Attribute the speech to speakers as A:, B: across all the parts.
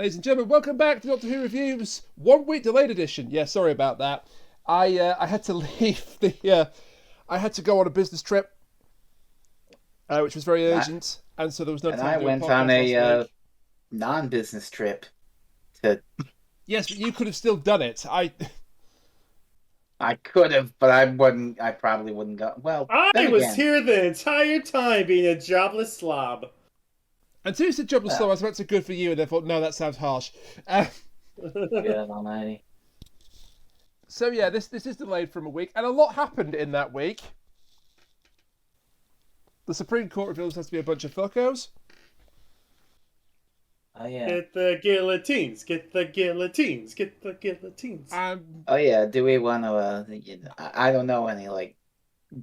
A: Ladies and gentlemen, welcome back to Doctor Who Reviews 1 week delayed edition. Yeah, sorry about that. I had to leave I had to go on a business trip, which was very urgent, and so there was no time to do a podcast.
B: And I went on a non-business trip to.
A: Yes, but you could have still done it.
B: I could have, but I wouldn't. I probably wouldn't go. Well,
C: I was here the entire time being a jobless slob.
A: Until you said jobless slob, I was about to say good for you, and I thought, no, that sounds harsh.
B: Good almighty.
A: So yeah, this is delayed from a week, and a lot happened in that week. The Supreme Court reveals there has to be a bunch of fuckos.
B: Oh yeah.
C: Get the guillotines! Get the guillotines! Get the guillotines!
B: Oh yeah. Do we want to? I don't know any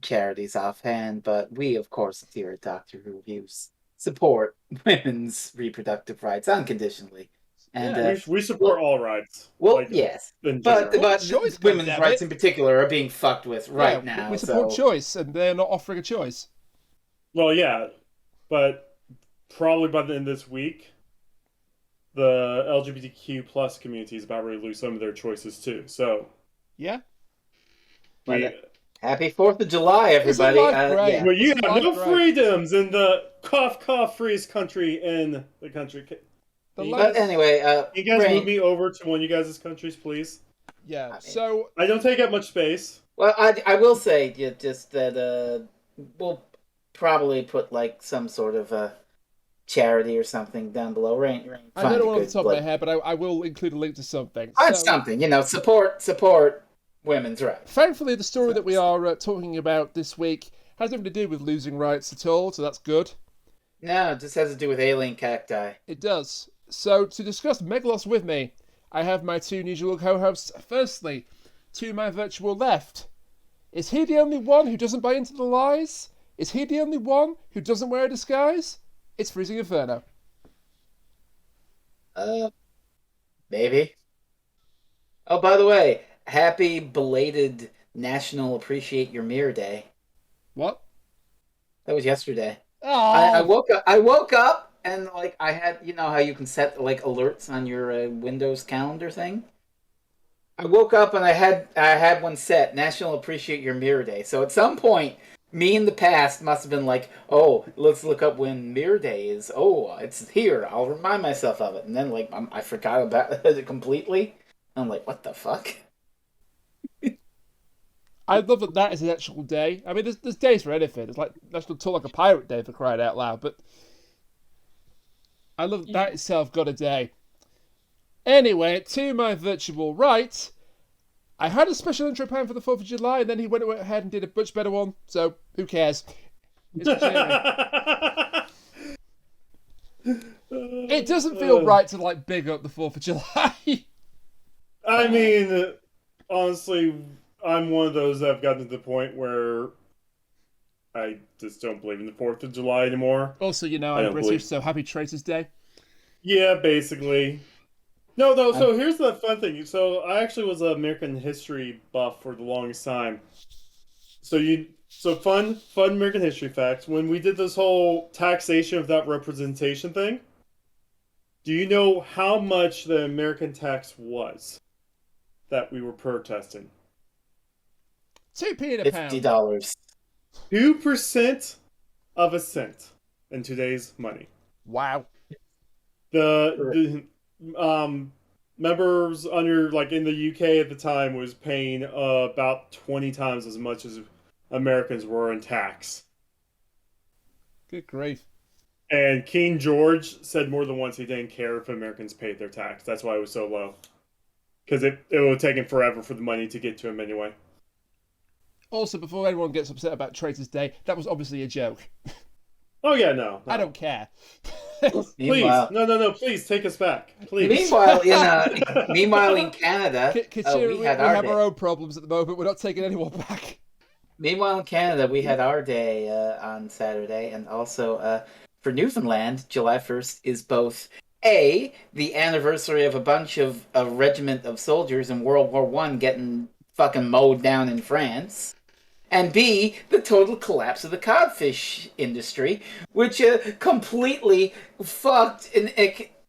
B: charities offhand, but we, of course, here at Doctor Who Reviews support women's reproductive rights unconditionally. And
C: we support all rights.
B: Well, yes, but
A: choice,
B: women's rights in particular are being fucked with right now.
A: We support choice, and they're not offering a choice.
C: Well, yeah, but probably by the end of this week, the LGBTQ plus community is about ready to lose some of their choices too. So,
A: yeah.
B: Happy 4th of July, everybody!
A: Yeah.
C: Well, you have no freedoms in the cough freeze country in the country.
B: But anyway,
C: you guys move me over to one of you guys' countries, please.
A: Yeah. So
C: I don't take up much space.
B: Well, I will say just that we'll probably put some sort of charity or something down below.
A: I don't know off the top of my head, but I will include a link to something.
B: Something, support women's rights.
A: Thankfully, the story that we are talking about this week has nothing to do with losing rights at all, so that's good.
B: No, it just has to do with alien cacti.
A: It does. So, to discuss Meglos with me, I have my two usual co-hosts. Firstly, to my virtual left, is he the only one who doesn't buy into the lies? Is he the only one who doesn't wear a disguise? It's Freezing Inferno.
B: Maybe. Oh, by the way, happy belated National Appreciate Your Mirror Day.
A: What?
B: That was yesterday.
A: Oh.
B: I woke up and I had, how you can set alerts on your Windows calendar thing. I woke up and I had one set, National Appreciate Your Mirror Day. So at some point, me in the past must have been oh, let's look up when Mirror Day is. Oh, it's here. I'll remind myself of it. And then I forgot about it completely. I'm like, what the fuck?
A: I love that is an actual day. I mean, there's days for anything. It's like National Talk Like a Pirate Day, for crying out loud. But I love that itself got a day. Anyway, to my virtual right, I had a special intro plan for the 4th of July, and then he went ahead and did a much better one. So who cares? It's It doesn't feel right to big up the 4th of July.
C: I mean, honestly, I'm one of those that have gotten to the point where I just don't believe in the 4th of July anymore.
A: Also, I'm British, so happy Traitors Day. Yeah,
C: basically. No, so here's the fun thing. So I actually was an American history buff for the longest time. So fun American history facts. When we did this whole taxation without representation thing, do you know how much the American tax was that we were protesting?
A: 2p in a pound.
B: $50.
C: 2% of a cent in today's money.
A: Wow.
C: The members under in the UK at the time was paying about 20 times as much as Americans were in tax.
A: Good grief.
C: And King George said more than once he didn't care if Americans paid their tax. That's why it was so low. Because it would have taken forever for the money to get to him anyway.
A: Also, before anyone gets upset about Traitors Day, that was obviously a joke.
C: Oh yeah, no.
A: I don't care.
C: Please, no, please take us back. Please.
B: Meanwhile, in Canada,
A: Kuchiri,
B: we
A: have our own problems at the moment. We're not taking anyone back.
B: Meanwhile, in Canada, we had our day on Saturday, and also for Newfoundland, July 1st is both the anniversary of a bunch of a regiment of soldiers in World War I getting fucking mowed down in France. And B, the total collapse of the codfish industry, which completely fucked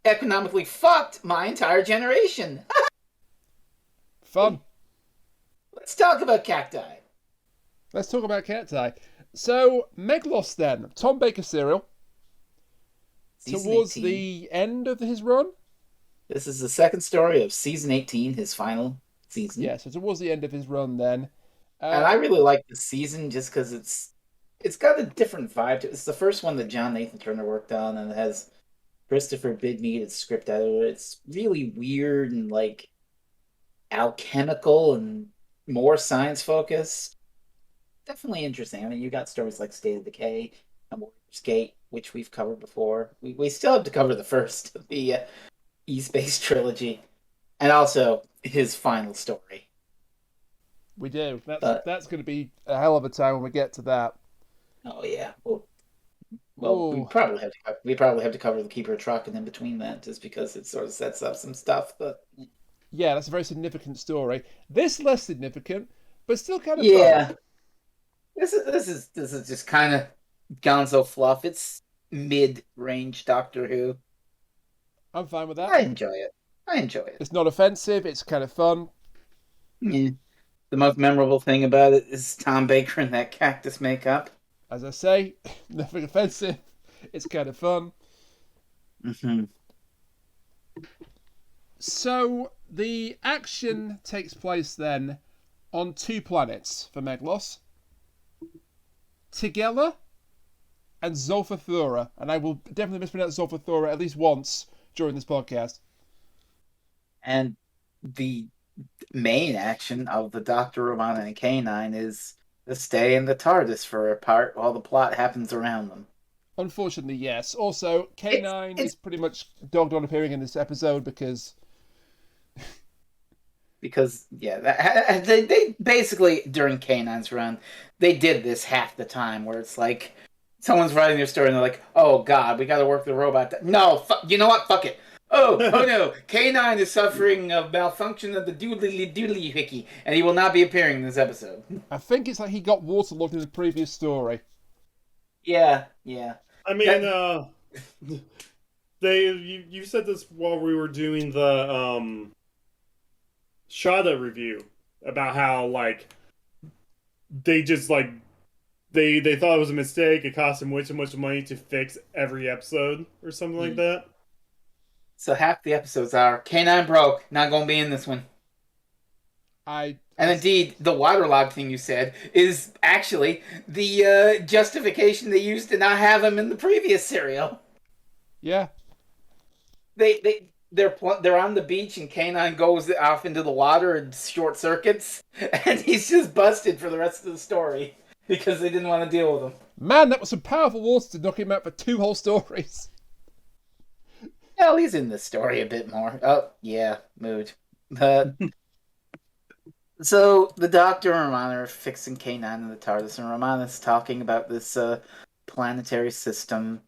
B: economically fucked my entire generation.
A: Fun.
B: Let's talk about cacti.
A: Let's talk about cacti. So, Meglos then. Tom Baker serial.
B: Season
A: Towards
B: 18.
A: the end of his run?
B: This is the second story of season 18, his final season.
A: Yeah, so towards the end of his run then.
B: And I really like this season just because it's got a different vibe to it. It's the first one that John Nathan Turner worked on, and it has Christopher Bidmead as script editor. It's really weird and like alchemical and more science focused. Definitely interesting. I mean, you got stories like State of Decay and Warrior's Gate, which we've covered before. We still have to cover the first of the E-Space trilogy, and also his final story.
A: We do. That's going to be a hell of a time when we get to that.
B: Oh yeah. Well, we probably have to cover the Keeper of Truck, and in between that, just because it sort of sets up some stuff. But
A: yeah, that's a very significant story. This less significant, but still kind of
B: fun. This is just kind of gonzo fluff. It's mid-range Doctor Who.
A: I'm fine with that.
B: I enjoy it.
A: It's not offensive. It's kind of fun.
B: Yeah. The most memorable thing about it is Tom Baker in that cactus makeup.
A: As I say, nothing offensive. It's kind of fun.
B: Mm-hmm.
A: So the action takes place then on 2 planets for Meglos. Tigella and Zolfathura. And I will definitely mispronounce Zolfathura at least once during this podcast.
B: And the main action of the Dr. Romana and K9 is to stay in the TARDIS for a part while the plot happens around them.
A: Unfortunately, yes. Also, K9 is pretty much dogged on appearing in this episode because
B: yeah, they basically, during K9's run, they did this half the time, where it's like, someone's writing their story and they're like, oh god, we gotta work the robot. No, you know what? Fuck it. Oh no, K9 is suffering of malfunction of the doodly wiki, and he will not be appearing in this episode.
A: I think it's like he got waterlogged in the previous story.
B: Yeah.
C: I mean, you said this while we were doing the Shada review about how like they just like they thought it was a mistake. It cost them way too much money to fix every episode or something like that.
B: So half the episodes are K9 broke, not gonna be in this one. And indeed, the waterlog thing you said is actually the justification they used to not have him in the previous serial.
A: Yeah.
B: They're on the beach and K9 goes off into the water and short circuits, and he's just busted for the rest of the story because they didn't want to deal with him.
A: Man, that was some powerful water to knock him out for 2 whole stories.
B: Well, he's in this story a bit more. Oh, yeah, mood. So, the Doctor and Romana are fixing K9 in the TARDIS, and Romana's talking about this planetary system,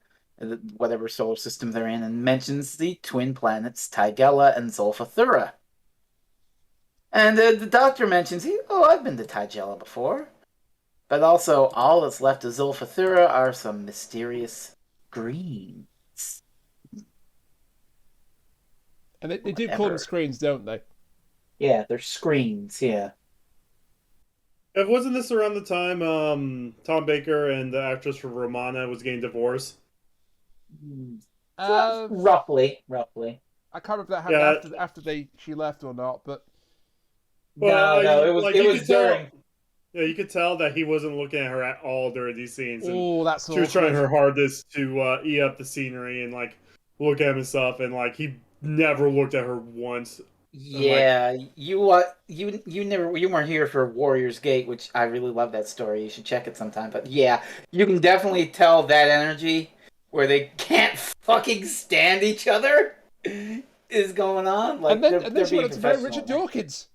B: whatever solar system they're in, and mentions the twin planets Tigella and Zolfathura. And the Doctor mentions, I've been to Tigella before. But also, all that's left of Zolfathura are some mysterious greens.
A: And they do call them screens, don't they?
B: Yeah, they're screens, yeah.
C: Wasn't this around the time Tom Baker and the actress for Romana was getting divorced?
B: Roughly.
A: I can't remember if that happened after she left or not, but
B: no, it was during.
C: Yeah, you could tell that he wasn't looking at her at all during these scenes.
A: Oh, that's
C: she was trying her hardest to eat up the scenery and like look at him and stuff, and like he never looked at her once.
B: Yeah, you weren't here for Warrior's Gate, which I really love that story. You should check it sometime. But yeah, you can definitely tell that energy where they can't fucking stand each other is going on. Like,
A: and then she went to marry Richard Dawkins.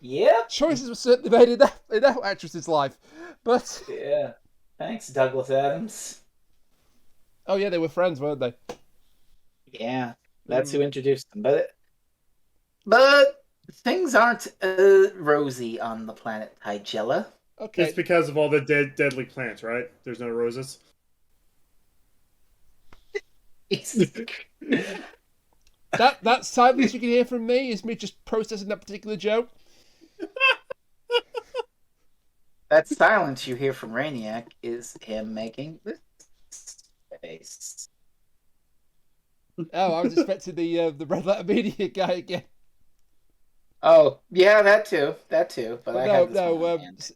B: Yeah.
A: Choices were certainly made in that actress's life, but
B: yeah. Thanks, Douglas Adams.
A: Oh yeah, they were friends, weren't they?
B: Yeah, that's who introduced them. But things aren't rosy on the planet Tigella.
C: Okay. It's because of all the deadly plants, right? There's no roses.
A: That silence you can hear from me is me just processing that particular joke.
B: That silence you hear from Rainiac is him making this face.
A: Oh, I was expecting the red letter media guy again.
B: Oh, yeah, that too. But I have this one on hand.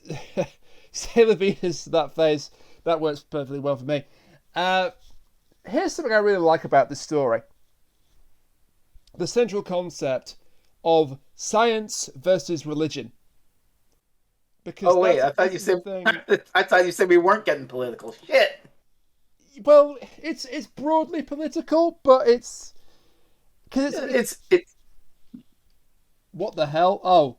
A: Sailor Venus, that phase, that works perfectly well for me. Here's something I really like about this story. The central concept of science versus religion. Because
B: I thought you said we weren't getting political. Shit.
A: Well, it's broadly political, but it's because
B: it's
A: what the hell? Oh,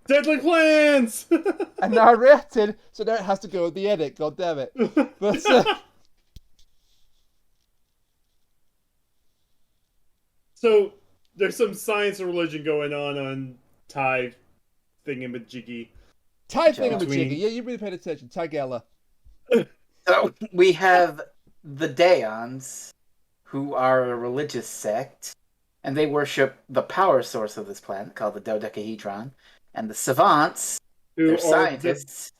C: Deadly plans.
A: and now I reacted, so now it has to go with the edit. God damn it! But
C: so there's some science and religion going on Thai thingamajiggy.
A: Thai thingamajiggy. Yeah, you really paid attention. Thai Gala.
B: So we have the Daons, who are a religious sect, and they worship the power source of this planet called the dodecahedron. And the savants, they're scientists,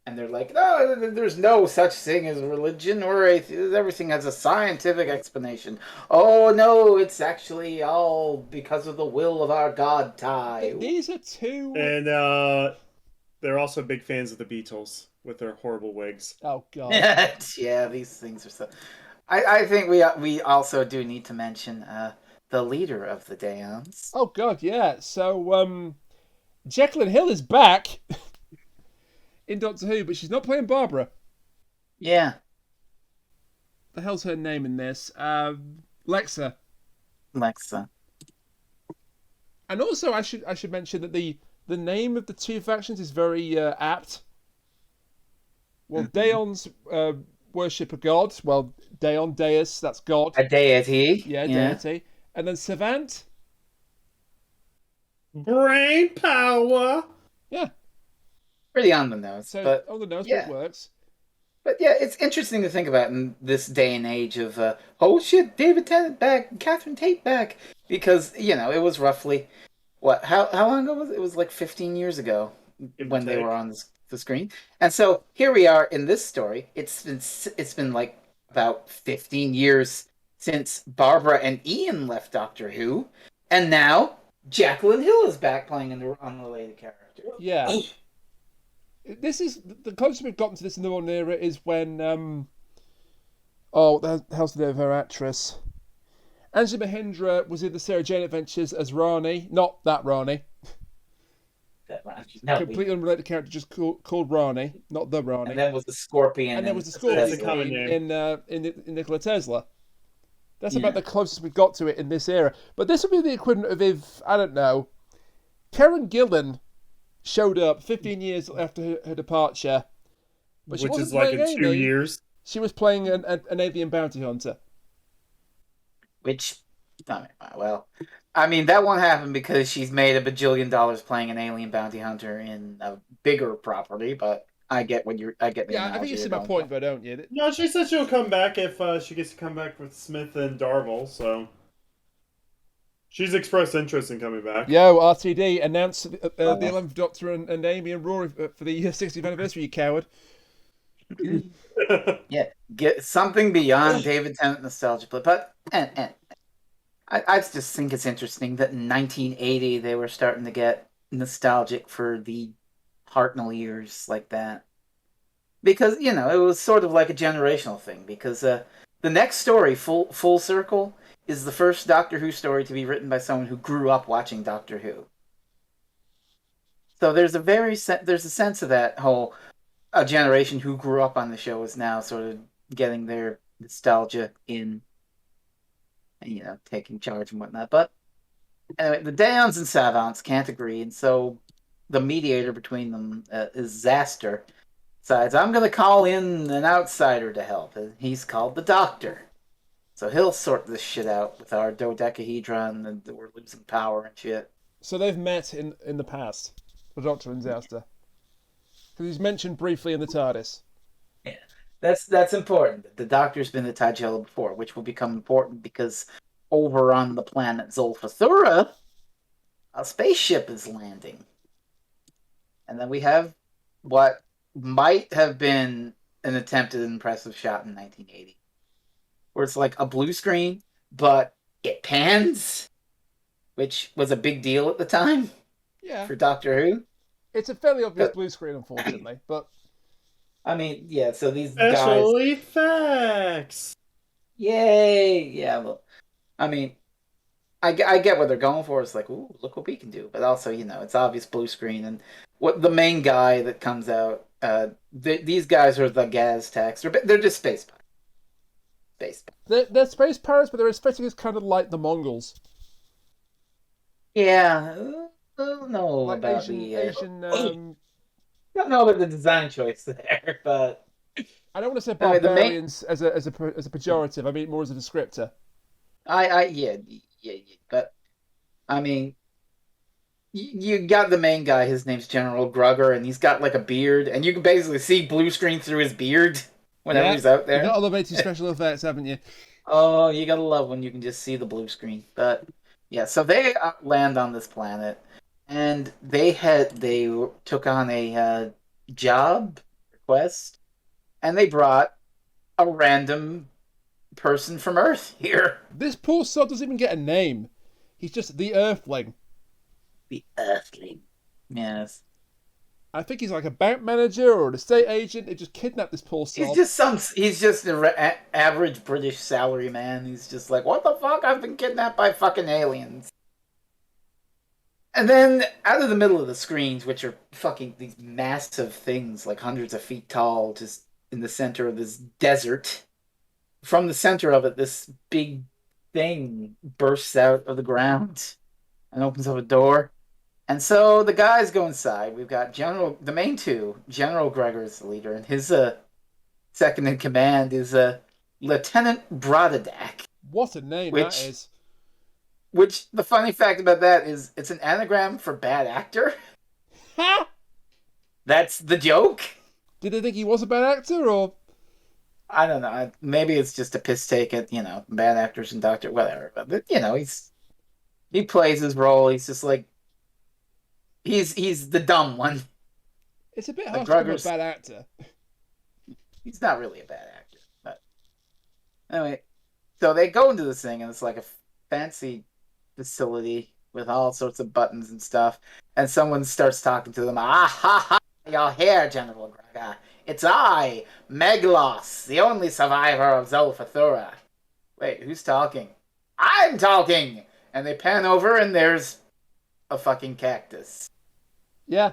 B: and they're like, no, there's no such thing as religion or everything has a scientific explanation. Oh no, it's actually all because of the will of our god Tai.
A: These are two,
C: and they're also big fans of the Beatles with their horrible wigs.
A: Oh god.
B: Yeah, these things are so. I think we also do need to mention the leader of the Daons.
A: Oh god, yeah. So Jekyll Hill is back in Doctor Who, but she's not playing Barbara.
B: Yeah.
A: The hell's her name in this? Lexa. And also, I should mention that the name of the two factions is very apt. Well, Daons worship a god. Well, Daon, Deus, that's God.
B: A deity.
A: Yeah, deity. And then Savant.
C: Brain power.
A: Yeah.
B: Pretty on the nose.
A: So
B: but,
A: on the nose,
B: yeah.
A: But it works.
B: But yeah, it's interesting to think about in this day and age of, oh shit, David Tennant back, Catherine Tate back. Because, it was roughly, how long ago was it? It was like 15 years ago when they were on the screen. And so here we are in this story. It's been like about 15 years since Barbara and Ian left Doctor Who. And now Jacqueline Hill is back playing an unrelated character.
A: Yeah. This is the closest we've gotten to this in the modern era is when what the hell's the name of her actress? Angela Mahindra was in the Sarah Jane Adventures as Rani, not that Rani.
B: No,
A: Completely unrelated character, just called Rani, not the Rani.
B: And then was the Scorpion.
A: And then was the Scorpion in Nikola Tesla. That's about the closest we got to it in this era. But this would be the equivalent of if, I don't know, Karen Gillan showed up 15 years after her departure. But she
C: Which
A: wasn't
C: is like
A: playing
C: in 2
A: Amy.
C: years.
A: She was playing an alien bounty hunter.
B: Which, well, I mean, that won't happen because she's made $1 bajillion playing an alien bounty hunter in a bigger property, but I get the
A: Yeah, I think you see my point, though, don't you?
C: No, she said she'll come back if she gets to come back with Smith and Darvel, so she's expressed interest in coming back.
A: Yo, RTD, announce the 11th Doctor and Amy and Rory for the 60th anniversary, you coward.
B: Yeah, get something beyond David Tennant nostalgia. But I just think it's interesting that in 1980 they were starting to get nostalgic for the Hartnell years like that. Because, it was sort of like a generational thing. Because the next story, Full Circle, is the first Doctor Who story to be written by someone who grew up watching Doctor Who. So there's a sense of that whole a generation who grew up on the show is now sort of getting their nostalgia in, and, taking charge and whatnot. But anyway, the Daons and Savants can't agree, and so the mediator between them is Zaster. Decides, I'm going to call in an outsider to help. He's called the Doctor. So he'll sort this shit out with our dodecahedron, and we're losing power and shit.
A: So they've met in the past, the Doctor and Zaster. Because he's mentioned briefly in the TARDIS.
B: Yeah. That's important. The Doctor's been to Tagella before, which will become important because over on the planet Zolfathura, a spaceship is landing. And then we have what might have been an attempted impressive shot in 1980, where it's like a blue screen, but it pans, which was a big deal at the time
A: Yeah,
B: for Doctor Who.
A: it's a fairly obvious blue screen, unfortunately, but
B: I mean, yeah, so these guys.
C: Special effects.
B: Yay! Yeah, well, I mean, I get what they're going for. It's like, ooh, look what we can do. But also, it's obvious blue screen. And what the main guy that comes out, these guys are the Gaztecs. They're just space pirates. Space pirates.
A: they're space pirates, but their aesthetic is kind of like the Mongols.
B: Yeah, I don't know
A: Like
B: about
A: Asian.
B: don't know about the design choice there, but
A: I don't want to say
B: anyway, the main.
A: barbarians as a pejorative. I mean it more as a descriptor.
B: Yeah, but I mean, you got the main guy. His name's General Grugger, and he's got like a beard, and you can basically see blue screen through his beard whenever he's out
A: You
B: there.
A: got elevated special effects, haven't you?
B: Oh, you gotta love when you can just see the blue screen. But yeah, so they land on this planet, and they took on a job request, and they brought a random person from Earth here.
A: This poor sod doesn't even get a name. He's just the Earthling.
B: The Earthling. Yes.
A: I think he's like a bank manager or an estate agent. They just kidnapped this poor sod.
B: He's just an average British salary man. He's just like, what the fuck? I've been kidnapped by fucking aliens. And then out of the middle of the screens, which are fucking these massive things, like hundreds of feet tall, just in the center of this desert, from the center of it, this big thing bursts out of the ground and opens up a door. And so the guys go inside. We've got the main two, General Gregor's the leader, and his second in command is Lieutenant Brodadak.
A: What a name that is.
B: Which, the funny fact about that is, it's an anagram for bad actor.
A: Ha!
B: That's the joke.
A: Did they think he was a bad actor, or?
B: I don't know. Maybe it's just a piss take at, bad actors and Doctor, whatever. But, he plays his role. He's just like, he's the dumb one.
A: It's a bit harsh to call him a bad actor.
B: He's not really a bad actor. But anyway, so they go into this thing, and it's like a fancy facility with all sorts of buttons and stuff. And someone starts talking to them. Ah, ha, ha, you're here, General Gregor. It's I, Meglos, the only survivor of Zolfathura. Wait, who's talking? I'm talking! And they pan over, and there's a fucking cactus.
A: Yeah.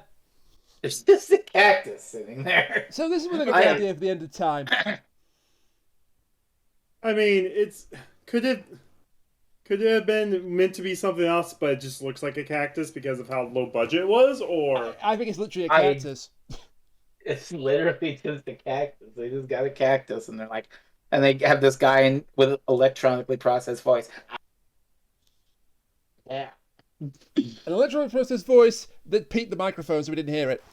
B: There's just a cactus sitting there.
A: So this is when I get the idea of the end of time.
C: I mean, could it have been meant to be something else, but it just looks like a cactus because of how low budget it was, or?
A: I think it's literally a cactus.
B: It's literally just a cactus. They just got a cactus, and they're like, and they have this guy with electronically processed voice. Yeah.
A: An electronically processed voice that peaked the microphone so we didn't hear it.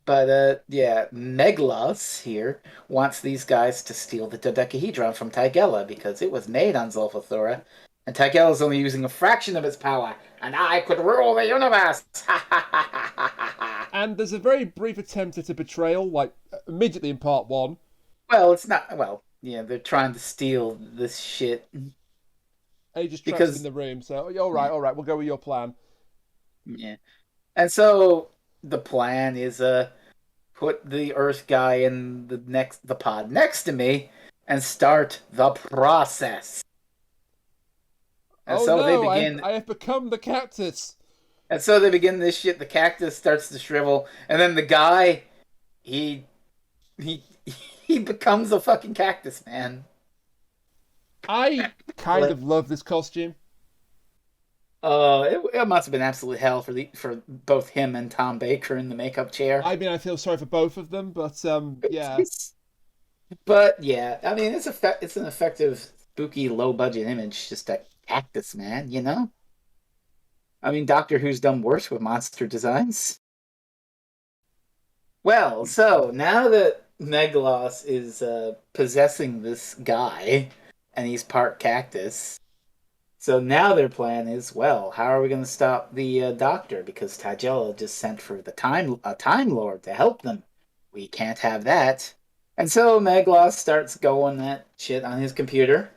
B: But yeah, Meglos here wants these guys to steal the dodecahedron from Tagella because it was made on Zolfathura, and Tagella's only using a fraction of its power, and I could rule the universe!
A: And there's a very brief attempt at a betrayal, like immediately in part one.
B: Well, it's not. Well, yeah, they're trying to steal this shit.
A: And he just traps him in the room, so all right, we'll go with your plan.
B: Yeah. And so the plan is put the Earth guy in the pod next to me and start the process. And they begin.
A: I have become the cactus.
B: And so they begin this shit. The cactus starts to shrivel, and then the guy, he becomes a fucking cactus, man.
A: I kind of love this costume.
B: It must have been absolute hell for both him and Tom Baker in the makeup chair.
A: I mean, I feel sorry for both of them, but yeah.
B: But yeah, I mean, it's an effective, spooky, low budget image. Just a cactus, man. I mean, Doctor Who's done worse with monster designs. Well, so now that Meglos is possessing this guy, and he's part cactus, so now their plan is, well, how are we going to stop the doctor? Because Tagella just sent for a Time Lord to help them. We can't have that. And so Meglos starts going that shit on his computer,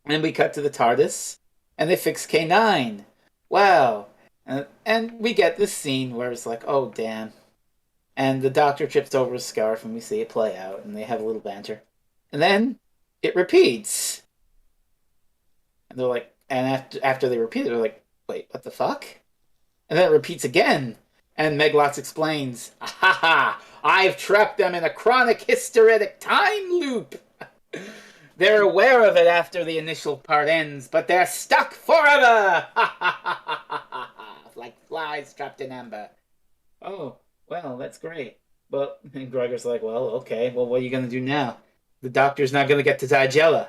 B: and we cut to the TARDIS, and they fix K9. Wow. And we get this scene where it's like, oh, damn. And the doctor trips over a scarf, and we see it play out, and they have a little banter. And then it repeats. And they're like, and after they repeat it, they're like, wait, what the fuck? And then it repeats again. And Meglots explains, ha ha, I've trapped them in a chronic hysteretic time loop. They're aware of it after the initial part ends, but they're stuck forever! Like flies trapped in amber. Oh, well, that's great. But and Gregor's like, well, okay, well, what are you going to do now? The doctor's not going to get to Tagella.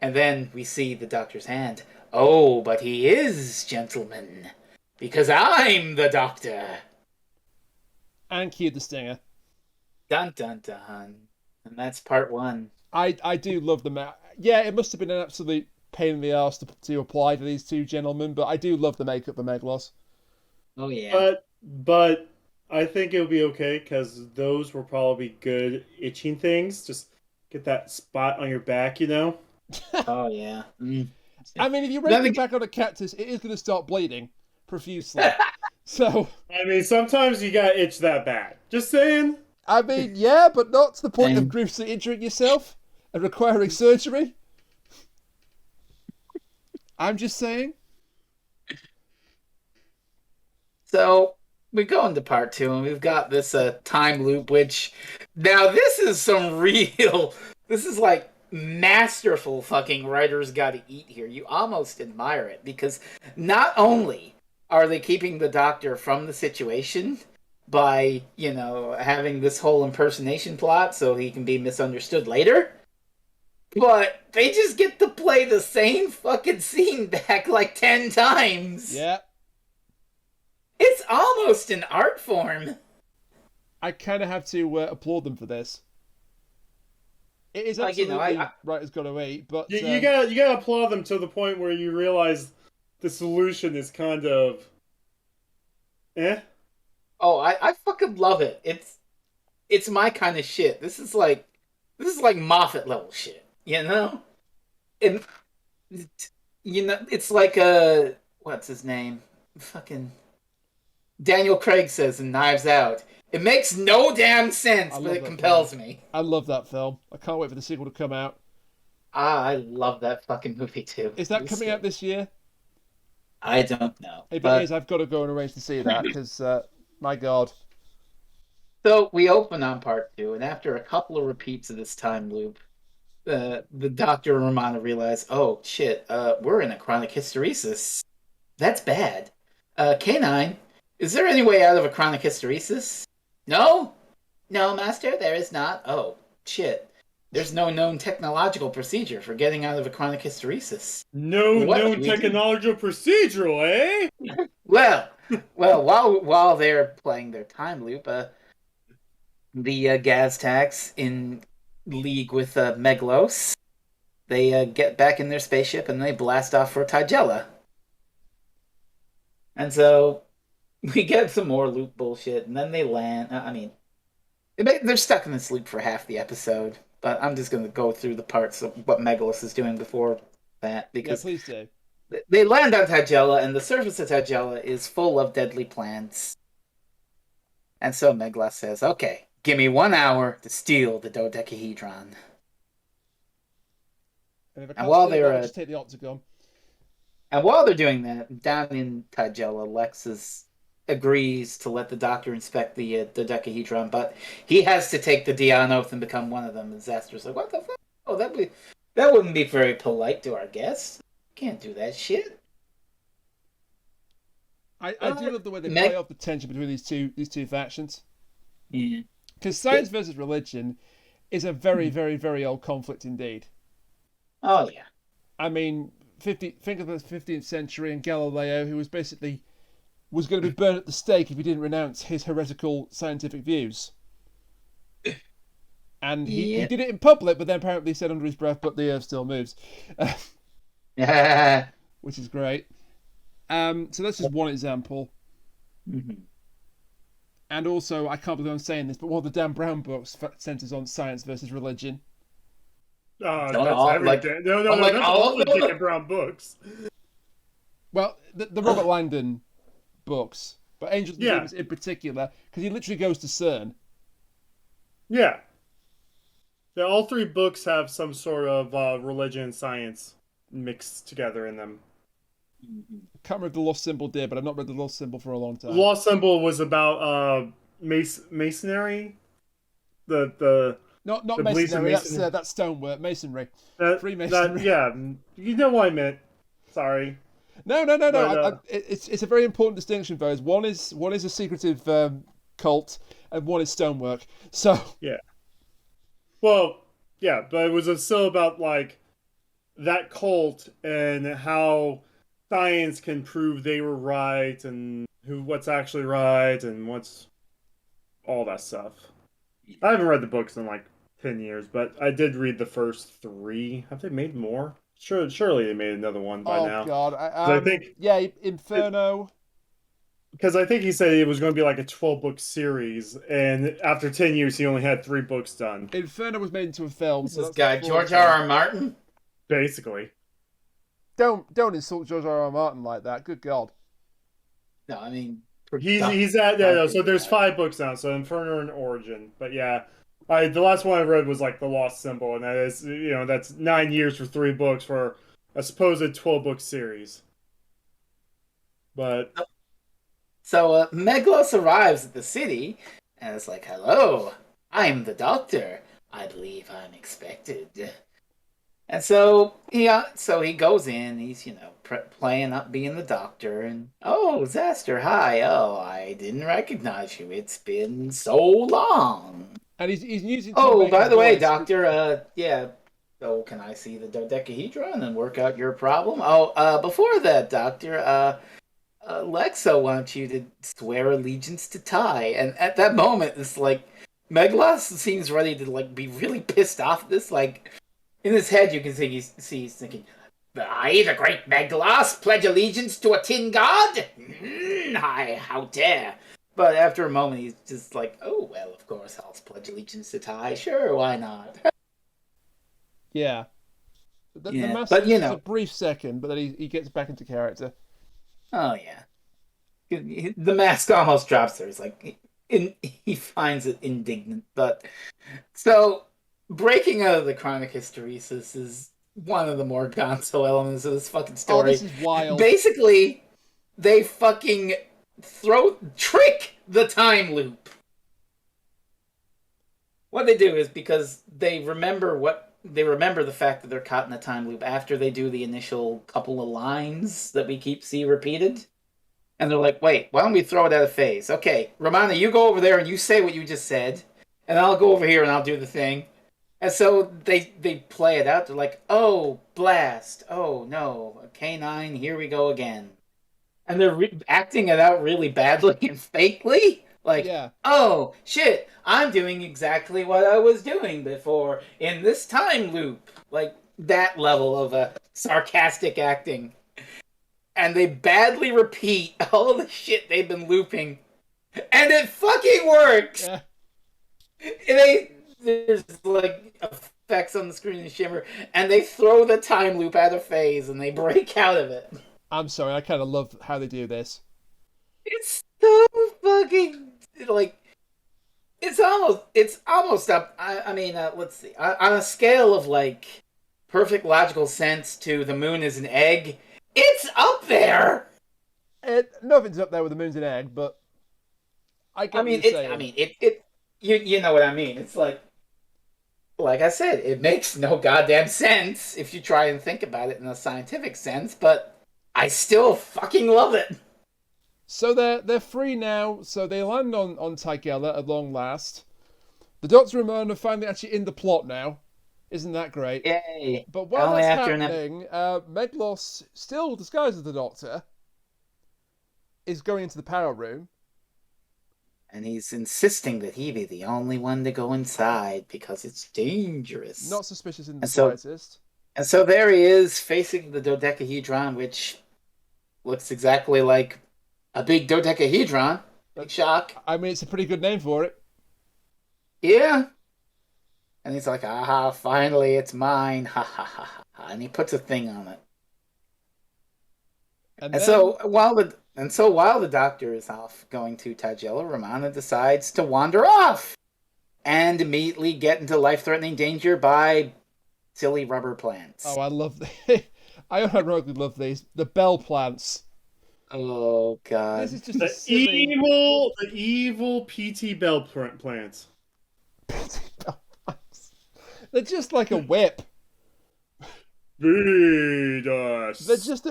B: And then we see the doctor's hand. Oh, but he is, gentlemen, because I'm the doctor.
A: And cue the stinger.
B: Dun dun dun. And that's part one.
A: I do love the yeah, it must have been an absolute pain in the arse to apply to these two gentlemen, but I do love the makeup for Meglos.
B: Oh yeah.
C: But I think it'll be okay because those were probably good itching things. Just get that spot on your back, you know.
B: Oh yeah.
A: I mean, if you rake it back on a cactus, it is going to start bleeding profusely. So
C: I mean, sometimes you gotta itch that bad. Just saying.
A: I mean, yeah, but not to the point of gruesomely injuring yourself and requiring surgery. I'm just saying.
B: So we go into part two, and we've got this time loop, which now this is some real. This is like masterful fucking writers got to eat here. You almost admire it because not only are they keeping the doctor from the situation by, you know, having this whole impersonation plot so he can be misunderstood later, but they just get to play the same fucking scene back like 10 times.
A: Yeah.
B: It's almost an art form.
A: I kind of have to applaud them for this. It is absolutely writers got to eat, but
C: you gotta applaud them to the point where you realize the solution is kind of, eh.
B: Oh, I fucking love it. It's my kind of shit. This is like Moffat level shit. You know, and you know it's like what's his name? Fucking Daniel Craig says in Knives Out. It makes no damn sense, but it compels me.
A: I love that film. I can't wait for the sequel to come out.
B: I love that fucking movie too.
A: Is that coming out this year?
B: I don't know.
A: If it is, I've got to go and arrange to see that because, my God.
B: So we open on part two, and after a couple of repeats of this time loop, the doctor and Romana realize, oh shit, we're in a chronic hysteresis. That's bad. K9, is there any way out of a chronic hysteresis? No? No, Master, there is not. Oh, shit. There's no known technological procedure for getting out of a chronic hysteresis.
C: No known technological procedural, eh?
B: Well, while they're playing their time loop, the Gaztacs in league with Meglos, they get back in their spaceship and they blast off for Tagella. And so we get some more loop bullshit, and then they land. I mean, they're stuck in this loop for half the episode, but I'm just going to go through the parts of what Meglos is doing before that, because
A: please do.
B: They land on Tagella, and the surface of Tagella is full of deadly plants. And so Meglos says, okay, give me 1 hour to steal the dodecahedron.
A: And while they're just take the octagon.
B: And while they're doing that, down in Tagella, Lexus agrees to let the doctor inspect the dodecahedron, but he has to take the Dion oath and become one of them. And Zaster's like, what the fuck? Oh, that wouldn't be very polite to our guests. Can't do that shit.
A: I do love the way they play off the tension between these two factions.
B: Yeah.
A: Because science versus religion is a very, very, very old conflict indeed.
B: Oh, yeah.
A: I mean, think of the 15th century and Galileo, who was going to be burned at the stake if he didn't renounce his heretical scientific views. And he
B: Yeah.
A: did it in public, but then apparently said under his breath, "But the Earth still moves,"
B: Mhm.
A: which is great. So that's just one example. And also, I can't believe I'm saying this, but one of the Dan Brown books centers on science versus religion.
C: That's
B: all, like,
C: everything. No,
B: like
C: that's
B: all
C: all the
B: of them.
C: Dan Brown books.
A: Well, the Robert Langdon books, but Angels and
C: Yeah.
A: Demons in particular, because he literally goes to CERN.
C: Yeah. All three books have some sort of religion and science mixed together in them.
A: I can't remember if the Lost Symbol did, but I've not read the Lost Symbol for a long time.
C: Lost Symbol was about masonry. The
A: Not
C: the beliefs in
A: masonry.
C: masonry.
A: That's stonework. Masonry.
C: That
A: Freemasonry.
C: yeah, you know what I meant. Sorry.
A: No.
C: But,
A: It's a very important distinction, though. One is a secretive cult, and one is stonework. So
C: yeah. Well, yeah, but it was still about like that cult and how science can prove they were right and what's actually right and what's all that stuff. I haven't read the books in like 10 years, but I did read the first 3. Have they made more? Surely they made another one by now.
A: Oh God,
C: I think
A: Inferno.
C: Because I think he said it was going to be like a 12-book series, and after 10 years, he only had 3 books done.
A: Inferno was made into a film.
B: This
A: So
B: guy, George R.R. Martin.
C: Basically.
A: Don't insult George R.R. Martin like that. Good God.
B: No, I mean
C: He's at so there's 5 books now, so Inferno and Origin. But yeah, the last one I read was like the Lost Symbol, and that is that's 9 years for 3 books for a supposed 12-book series. But
B: so Meglos arrives at the city, and it's like, "Hello, I'm the doctor. I believe I'm expected." And so he goes in. He's playing up being the doctor, and oh, Zaster, hi. Oh, I didn't recognize you. It's been so long.
A: And he's using.
B: Oh, by the way, doctor. Yeah. So can I see the dodecahedron and work out your problem? Oh, before that, doctor. Lexo wants you to swear allegiance to Ty, and at that moment, it's like Meglos seems ready to like be really pissed off at this. Like in his head, you can see he's thinking, "I, the great Meglos, pledge allegiance to a tin god? How dare!" But after a moment, he's just like, "Oh well, of course I'll pledge allegiance to Ty. Sure, why not?"
A: Yeah. The mask
B: but
A: is a brief second, but then he gets back into character.
B: Oh yeah, the mask almost drops there. He's like, he finds it indignant. But so breaking out of the chronic hysteresis is one of the more gonzo elements of this fucking story.
A: Oh, this is wild.
B: Basically, they fucking trick the time loop. What they do is because they remember the fact that they're caught in a time loop after they do the initial couple of lines that we keep see repeated. And they're like, wait, why don't we throw it out of phase? Okay, Romana, you go over there and you say what you just said, and I'll go over here and I'll do the thing. And so they play it out. They're like, oh, blast. Oh, no. K9, here we go again. And they're acting it out really badly and fakely. Like, yeah. Oh, shit, I'm doing exactly what I was doing before in this time loop. Like, that level of sarcastic acting. And they badly repeat all the shit they've been looping. And it fucking works! Yeah. There's, like, effects on the screen and shimmer, and they throw the time loop out of phase, and they break out of it.
A: I'm sorry, I kind of love how they do this.
B: It's so fucking, like, it's almost up, I mean, let's see, on a scale of, like, perfect logical sense to the moon is an egg, it's up there!
A: Nothing's up there with the moon's an egg, but I get what you're saying.
B: You know what I mean. It's like I said, it makes no goddamn sense if you try and think about it in a scientific sense, but I still fucking love it.
A: So they're free now, so they land on Tygella at long last. The Doctor and Myrna are finally actually in the plot now. Isn't that great?
B: Yay.
A: But while that's happening, Meglos, still disguised as the Doctor, is going into the power room.
B: And he's insisting that he be the only one to go inside because it's dangerous.
A: Not suspicious in the
B: And so,
A: slightest.
B: and so there he is facing the dodecahedron, which looks exactly like a big dodecahedron. Big shock.
A: I mean, it's a pretty good name for it.
B: Yeah. And he's like, aha, finally it's mine. Ha ha ha ha. And he puts a thing on it.
A: And
B: And
A: then,
B: so while the doctor is off going to Tagella, Romana decides to wander off and immediately get into life-threatening danger by silly rubber plants.
A: oh, I love I ironically love these. The bell plants.
B: Oh god.
A: This is just a
C: The
A: silly
C: evil PT Bell plants.
A: bell plants. They're just like a whip.
C: They're
A: They're just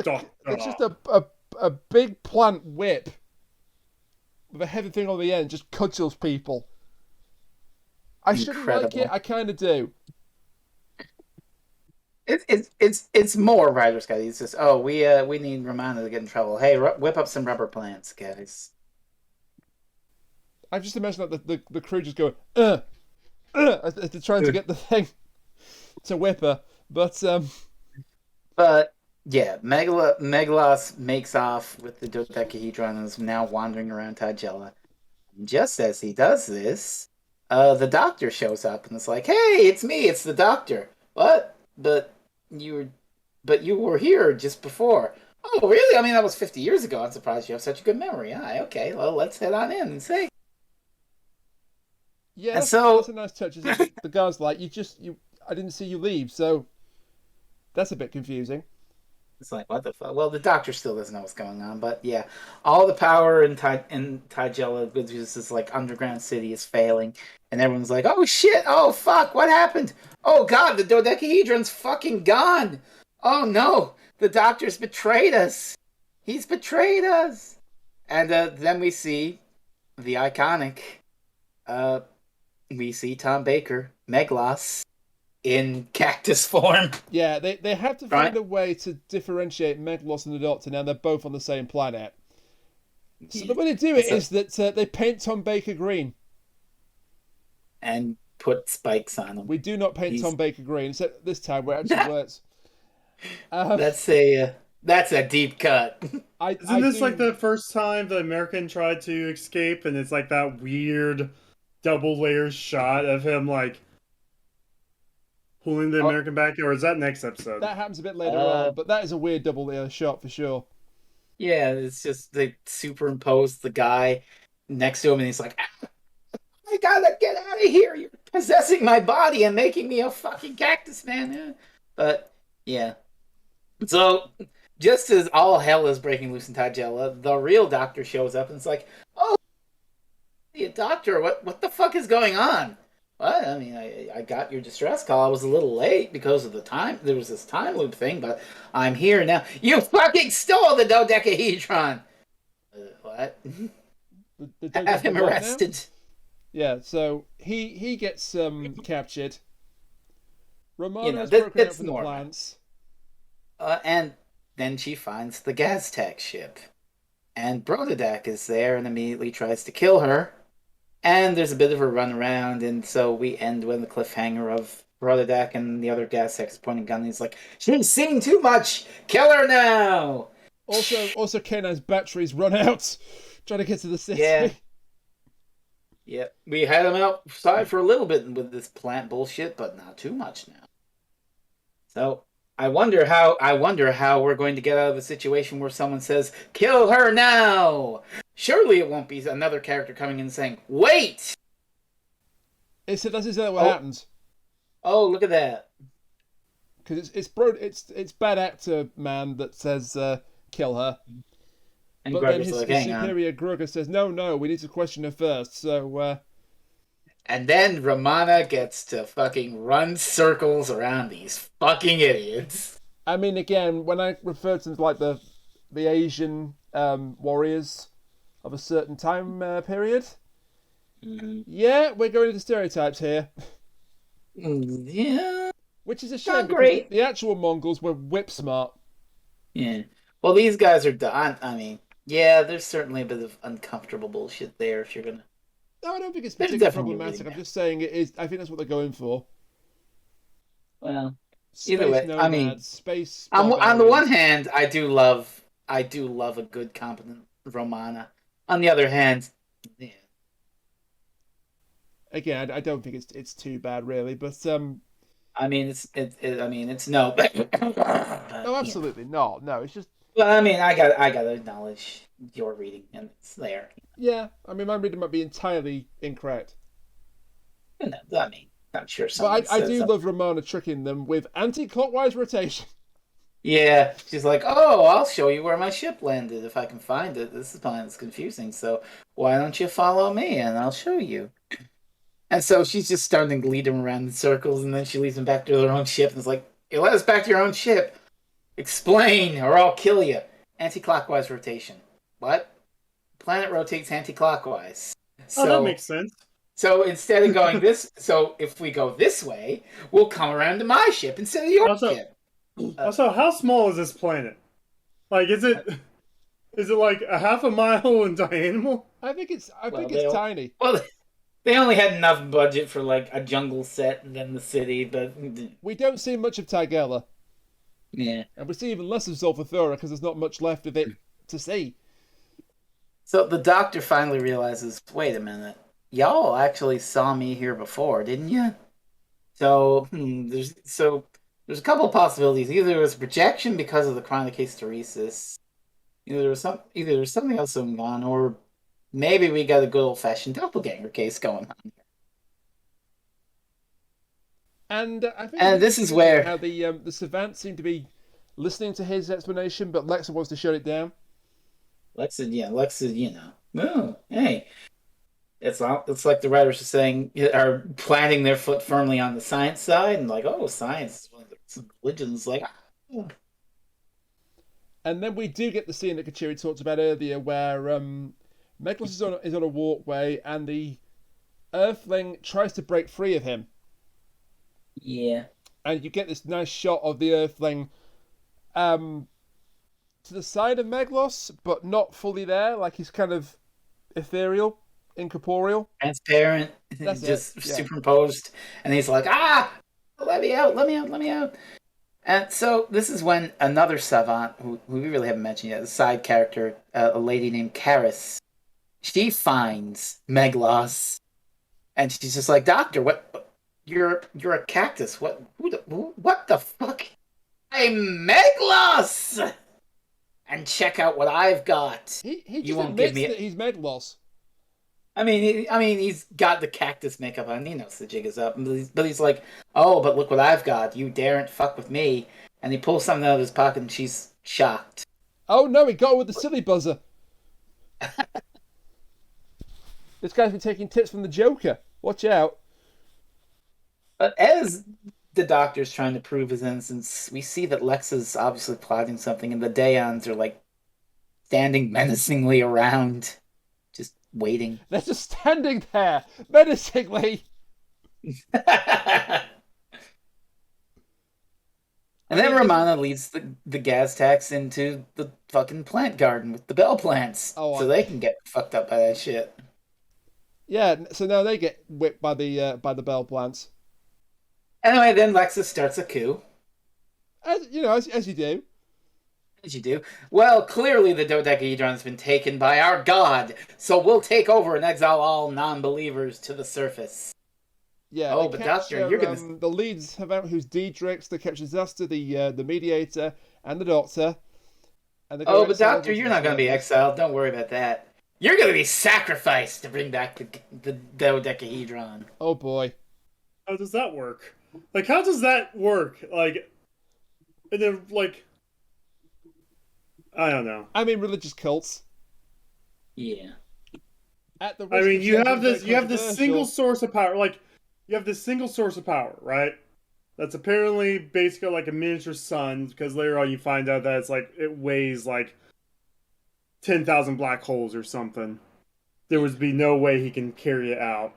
A: a big plant whip with a heavy thing on the end, just cudgels people. I shouldn't like
B: Incredible.
A: it. I kind of do.
B: It's more Ryder Scott. He's just, oh, we need Romana to get in trouble. Hey, whip up some rubber plants, guys.
A: I just imagine that the crew just going as they're trying to get the thing to whip her, but
B: But yeah, Meglos makes off with the dodecahedron and is now wandering around Tagella. Just as he does this, the doctor shows up and is like, "Hey, it's me. It's the doctor. What? But you were here just before. Oh, really? I mean, that was 50 years ago. I'm surprised you have such a good memory. Ah, okay. Well, let's head on in and say."
A: yeah,
B: And
A: that's,
B: so-
A: that's a nice touch. Isn't it? The guy's like, I didn't see you leave, so that's a bit confusing.
B: It's like, what the fuck? Well, the doctor still doesn't know what's going on, but yeah, all the power in Tagella, which is this like underground city, is failing, and everyone's like, "Oh shit! Oh fuck! What happened? Oh god, the dodecahedron's fucking gone! Oh no, the doctor's betrayed us! He's betrayed us!" And then we see the iconic, we see Tom Baker, Meglos, in cactus form.
A: Yeah, they have to find a way to differentiate Meglos and the Doctor. Now they're both on the same planet. So the way they do it is that they paint Tom Baker green.
B: And put spikes on him.
A: We do not paint Tom Baker green, so this time where it actually works.
B: That's a deep cut.
C: Isn't this like the first time the American tried to escape, and it's like that weird double layer shot of him like pulling the American back, or is that next episode?
A: That happens a bit later on, but that is a weird double layer shot for sure.
B: Yeah, it's just they superimpose the guy next to him, and he's like, "I gotta get out of here! You're possessing my body and making me a fucking cactus man." But yeah, so just as all hell is breaking loose in Tagella, the real doctor shows up and it's like, "Oh, the doctor, what the fuck is going on?" What? I mean, I got your distress call. I was a little late because of the time. There was this time loop thing, but I'm here now. You fucking stole the dodecahedron! What? Have him arrested.
A: Now? Yeah, so he gets captured. Romana is broken out from the plants.
B: And then she finds the Gaztec ship. And Brododak is there and immediately tries to kill her. And there's a bit of a runaround, and so we end with the cliffhanger of Brododak and the other Gaztecs pointing gun. And he's like, "She's seen too much! Kill her now!"
A: Also, K9's batteries run out. Trying to get to the city.
B: Yeah, we had him outside for a little bit with this plant bullshit, but not too much now. So I wonder how we're going to get out of a situation where someone says, "Kill her now!" Surely it won't be another character coming in saying, "Wait!"
A: That's exactly what happens.
B: Oh, look at that!
A: Because it's bad actor man that says kill her.
B: And
A: but
B: Grugger's
A: then his
B: like,
A: superior Grugger says, no, we need to question her first. So,
B: and then Romana gets to fucking run circles around these fucking idiots.
A: I mean, again, when I refer to like the Asian warriors of a certain time period, yeah, we're going into stereotypes here.
B: Yeah.
A: Which is a shame
B: because
A: the actual Mongols were whip smart.
B: Yeah. Well, these guys are done. I mean, yeah, there's certainly a bit of uncomfortable bullshit there if you're gonna
A: No, I don't think it's
B: There's
A: particularly
B: definitely
A: problematic.
B: reading
A: I'm just saying it is. I think that's what they're going for.
B: Well, either
A: Space
B: way, I mean,
A: nomads, space
B: on the one
A: barbarians.
B: hand, I do love a good competent Romana. On the other hand, yeah.
A: Again, I don't think it's too bad really, but
B: I mean, it's no, but
A: no,
B: you know.
A: absolutely not. No, it's just
B: Well, I mean, I gotta acknowledge your reading, and it's there.
A: yeah. I mean, my reading might be entirely incorrect,
B: You know, I mean, I'm sure someone
A: but I
B: says
A: do
B: something.
A: love Romana tricking them with anti-clockwise rotation.
B: Yeah, she's like, "Oh, I'll show you where my ship landed if I can find it. This is fine. It's confusing. So why don't you follow me and I'll show you?" And so she's just starting to lead them around in circles, and then she leads them back to their own ship and is like, "You let us back to your own ship. Explain, or I'll kill you." Anti-clockwise rotation. What? Planet rotates anti-clockwise.
C: Oh, that
B: So
C: makes sense.
B: So instead of going this, so if we go this way, we'll come around to my ship instead of your
C: Also,
B: ship.
C: also, how small is this planet? Like, is it like a half a mile in diameter?
A: I think it's
B: Well,
A: tiny.
B: well, they only had enough budget for like a jungle set and then the city, but
A: We don't see much of Tigella,
B: yeah.
A: and we see even less of Zolfathura because there's not much left of it to see.
B: So the doctor finally realizes, wait a minute, y'all actually saw me here before, didn't you? So there's a couple of possibilities. Either it was a projection because of the chronic hysteresis. Either there's something else going on, or maybe we got a good old fashioned doppelganger case going on.
A: And I think
B: And
A: it's
B: this is
A: interesting
B: where
A: how the savants seem to be listening to his explanation, but Lexa wants to shut it down.
B: Lexa, oh, hey, it's like the writers are saying, are planting their foot firmly on the science side, and like, oh, science is one of the religions, like, oh.
A: And then we do get the scene that Kuchiri talked about earlier, where Meglos is on a walkway, and the Earthling tries to break free of him,
B: Yeah.
A: and you get this nice shot of the Earthling to the side of Meglos, but not fully there. Like he's kind of ethereal, incorporeal.
B: Transparent,
A: That's
B: just
A: it. Yeah.
B: superimposed, and he's like, let me out, let me out, let me out. And so this is when another savant, who we really haven't mentioned yet, the side character, a lady named Karis, she finds Meglos, and she's just like, "Doctor, what? You're a cactus. What the fuck? I'm Meglos, and check out what I've got.
A: He
B: You
A: just
B: won't give
A: admits
B: me
A: that he's Meglos.
B: I mean, he's got the cactus makeup on. He knows the jig is up. But he's like, oh, but look what I've got. You daren't fuck with me. And he pulls something out of his pocket, and she's shocked.
A: Oh no, he got it with the silly buzzer. This guy's been taking tips from the Joker. Watch out.
B: But as the doctor's trying to prove his innocence, we see that Lex is obviously plotting something, and the Daons are like standing menacingly around, just waiting.
A: They're just standing there menacingly.
B: And then Romana leads the Gaztacs into the fucking plant garden with the bell plants, so they can get fucked up by that shit.
A: Yeah, so now they get whipped by the bell plants.
B: Anyway, then Lexus starts a coup.
A: As you do.
B: As you do. Well, clearly the dodecahedron's been taken by our god, so we'll take over and exile all non-believers to the surface.
A: Yeah.
B: Oh, but Doctor, you're gonna...
A: the leads have out who's Diedrichs, the capture Zasta, the mediator, and the Doctor. And
B: oh, but Doctor, you're not gonna be exiled. Don't worry about that. You're gonna be sacrificed to bring back the dodecahedron.
A: Oh boy.
C: How does that work? Like, how does that work? Like, and then like, I don't know.
A: I mean, religious cults.
B: Yeah.
A: At the
C: I mean, you have this single
A: controversial.
C: source of power. Like, you have this single source of power, right? That's apparently basically like a miniature sun, because later on you find out that it's like it weighs like 10,000 black holes or something. There would be no way he can carry it out.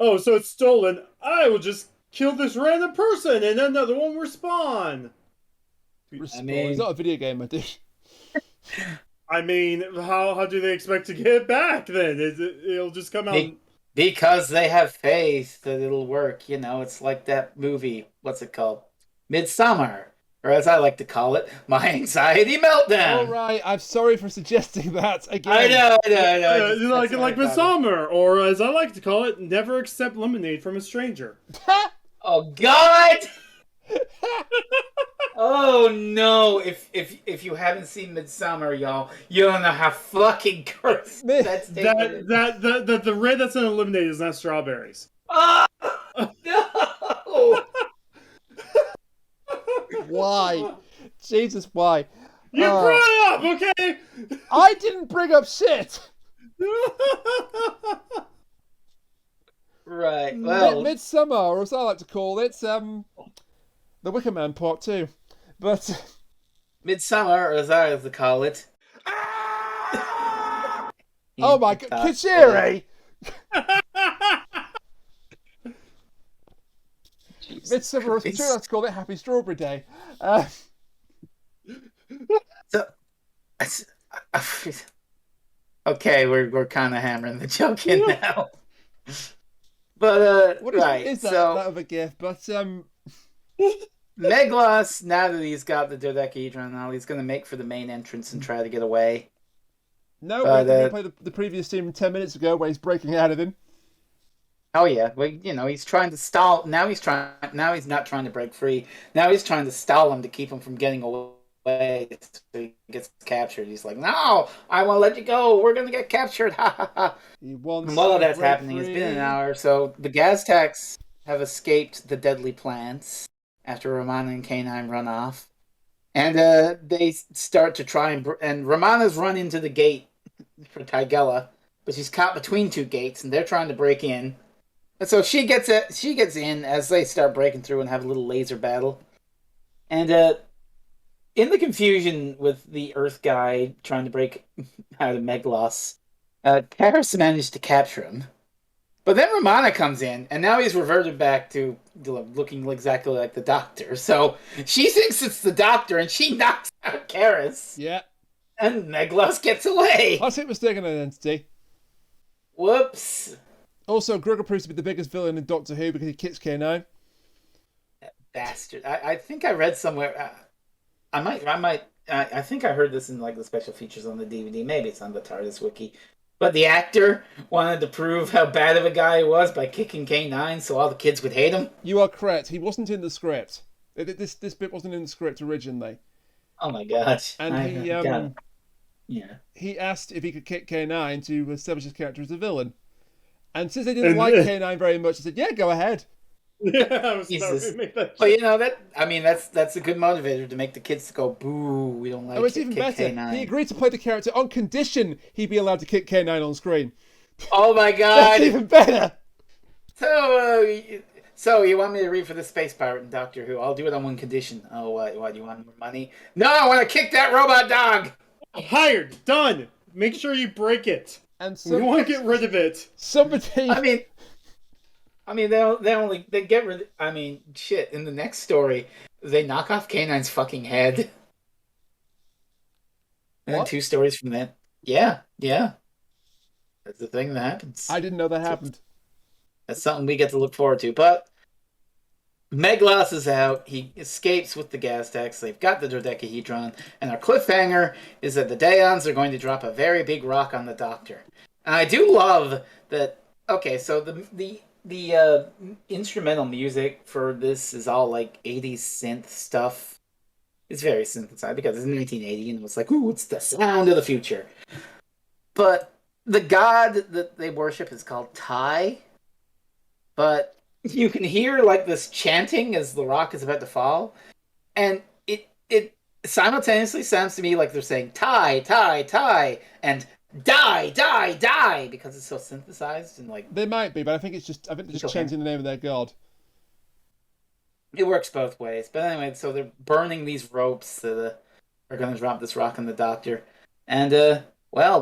C: Oh, so it's stolen. I will just kill this random person and another one will respawn.
A: Respawn. It's not a video game, my dude.
C: I mean, how do they expect to get it back then? It'll just come out.
B: Because they have faith that it'll work. It's like that movie. What's it called? Midsommar. Or as I like to call it, my anxiety
A: All
B: meltdown.
A: right, I'm sorry for suggesting that again.
B: I know, I know, I know.
C: Like Midsommar, or as I like to call it, never accept lemonade from a stranger.
B: Oh God! Oh no! If you haven't seen Midsommar, y'all, you don't know how fucking gross that's
C: that the red that's in a lemonade is not strawberries.
B: Oh no!
A: Why? Jesus, why?
C: You brought it up, okay?
A: I didn't bring up shit.
B: Right. Well,
A: Midsommar, or as I like to call it, the Wicker Man Part 2. But
B: Midsommar, or as I like to call it.
A: Oh my God, Kuchiri! Midsommar, or as I like to call it, Happy Strawberry Day.
B: Okay, we're kind of hammering the joke in now. But
A: what
B: right,
A: is that,
B: so
A: that of a gift? But
B: Meglos, now that he's got the dodecahedron, now he's going to make for the main entrance and try to get away.
A: No, we have to replay the previous scene 10 minutes ago where he's breaking out of him.
B: Oh yeah, well, he's trying to stall. Now he's not trying to break free. Now he's trying to stall him to keep him from getting away. So he gets captured. He's like, "No, I won't let you go. We're gonna get captured." Ha ha ha. While that's happening, it's been an hour. So the Gaztacs have escaped the deadly plants after Romana and K9 run off, and they start to try and Romana's run into the gate for Tigella, but she's caught between two gates, and they're trying to break in. And so she gets in as they start breaking through and have a little laser battle. And in the confusion with the Earth guy trying to break out of Meglos, Karis managed to capture him. But then Romana comes in, and now he's reverted back to looking exactly like the Doctor. So she thinks it's the Doctor, and she knocks out Karis.
A: Yeah.
B: And Meglos gets away.
A: Classic mistaken identity.
B: Whoops.
A: Also, Grugger proves to be the biggest villain in Doctor Who because he kicks K9.
B: That bastard. I think I read somewhere. I think I heard this in like the special features on the DVD. Maybe it's on the TARDIS wiki. But the actor wanted to prove how bad of a guy he was by kicking K9 so all the kids would hate him.
A: You are correct. He wasn't in the script. This bit wasn't in the script originally.
B: Oh my gosh.
A: And
B: yeah.
A: He asked if he could kick K9 to establish his character as a villain. And since they didn't like K9 very much, he said, "Yeah, go ahead."
C: Yeah, I was sorry to make that.
B: But that's a good motivator to make the kids go, "Boo, we don't like."
A: Oh, it's even better.
B: K9.
A: He agreed to play the character on condition he'd be allowed to kick K9 on screen.
B: Oh my God!
A: That's even better.
B: So you want me to read for the space pirate in Doctor Who? I'll do it on one condition. Oh, what? You want more money? No, I want to kick that robot dog.
C: Hired, done. Make sure you break it.
A: And so
C: we want to get rid of it.
A: Somebody.
B: They get rid. Shit. In the next story, they knock off K9's fucking head. And then 2 stories from that. Yeah. That's the thing that happens.
A: I didn't know that happened.
B: That's something we get to look forward to. But Meglos is out. He escapes with the Gaztacs. They've got the dodecahedron. And our cliffhanger is that the Daons are going to drop a very big rock on the Doctor. And I do love that. Okay, so the instrumental music for this is all like 80s synth stuff. It's very synthesized because it's 1980 and it was like, ooh, it's the sound of the future. But the god that they worship is called Tai. But you can hear like this chanting as the rock is about to fall. And it simultaneously sounds to me like they're saying Tai, Tai, Tai, and die, die, die, because it's so synthesized and like.
A: They might be, but I think they're just chanting the name of their god.
B: It works both ways. But anyway, so they're burning these ropes that are going to drop this rock on the Doctor. And,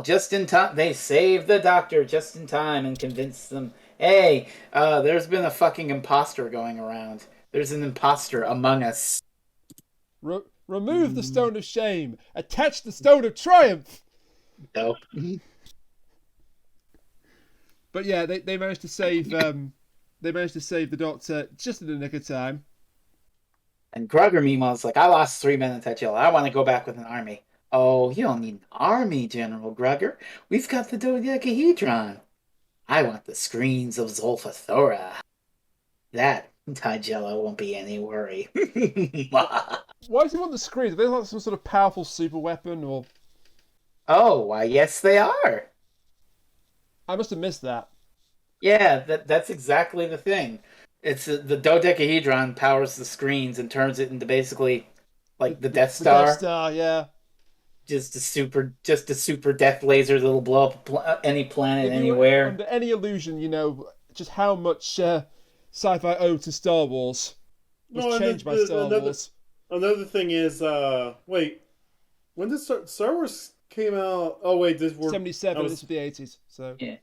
B: just in time, they save the Doctor just in time and convince them, hey, there's been a fucking imposter going around. There's an imposter among us.
A: Remove the stone of shame. Attach the stone of triumph.
B: Dope.
A: But yeah, they managed to save the Doctor just in the nick of time.
B: And Grugger, meanwhile, is like, I lost 3 men in Tachilla. I want to go back with an army. Oh, you don't need an army, General Grugger. We've got the dodecahedron. I want the screens of Zolfathora. That, Tagella, won't be any worry.
A: Why does he want the screens? Are they like some sort of powerful super weapon, or
B: Oh, why, yes, they are.
A: I must have missed that.
B: Yeah, that's exactly the thing. It's the dodecahedron powers the screens and turns it into basically like the Death
A: The Death
B: Star.
A: Star, yeah.
B: Just a super death laser that'll blow up any planet
A: If you were
B: anywhere.
A: under any illusion, just how much sci-fi owe to Star Wars was changed by Star Wars.
C: Another thing is, wait, when did Star Wars came out? Oh wait, this was
A: 77. This was the 80s. So
C: yeah.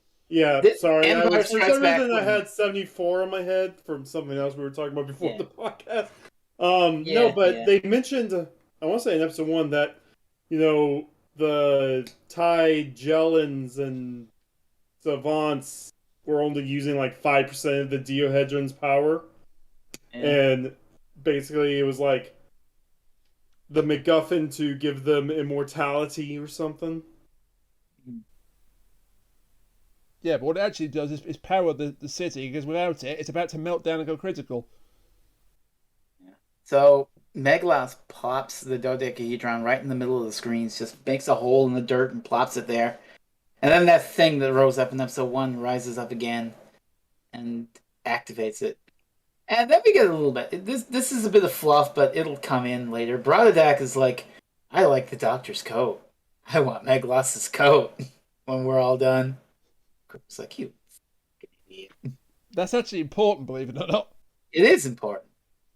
C: Sorry,
B: Empire
C: for
B: Strikes
C: some
B: Back
C: reason I
B: when-
C: had 74 in my head from something else we were talking about before the podcast.
B: Yeah,
C: No, but
B: yeah.
C: they mentioned, I want to say in episode 1 that the Thai Jellins and Savants were only using like 5% of the Diohedron's power.
B: Yeah.
C: And basically it was like the MacGuffin to give them immortality or something.
A: yeah, but what it actually does is power the city, because without it, it's about to melt down and go critical.
B: So Meglos pops the dodecahedron right in the middle of the screens, just makes a hole in the dirt and plops it there. And then that thing that rose up in episode 1 rises up again and activates it. And then we get a little bit. This is a bit of fluff, but it'll come in later. Brodadak is like, I like the Doctor's coat. I want Meglos's coat when we're all done. It's like, you fucking idiot.
A: That's actually important, believe it or not.
B: It is important.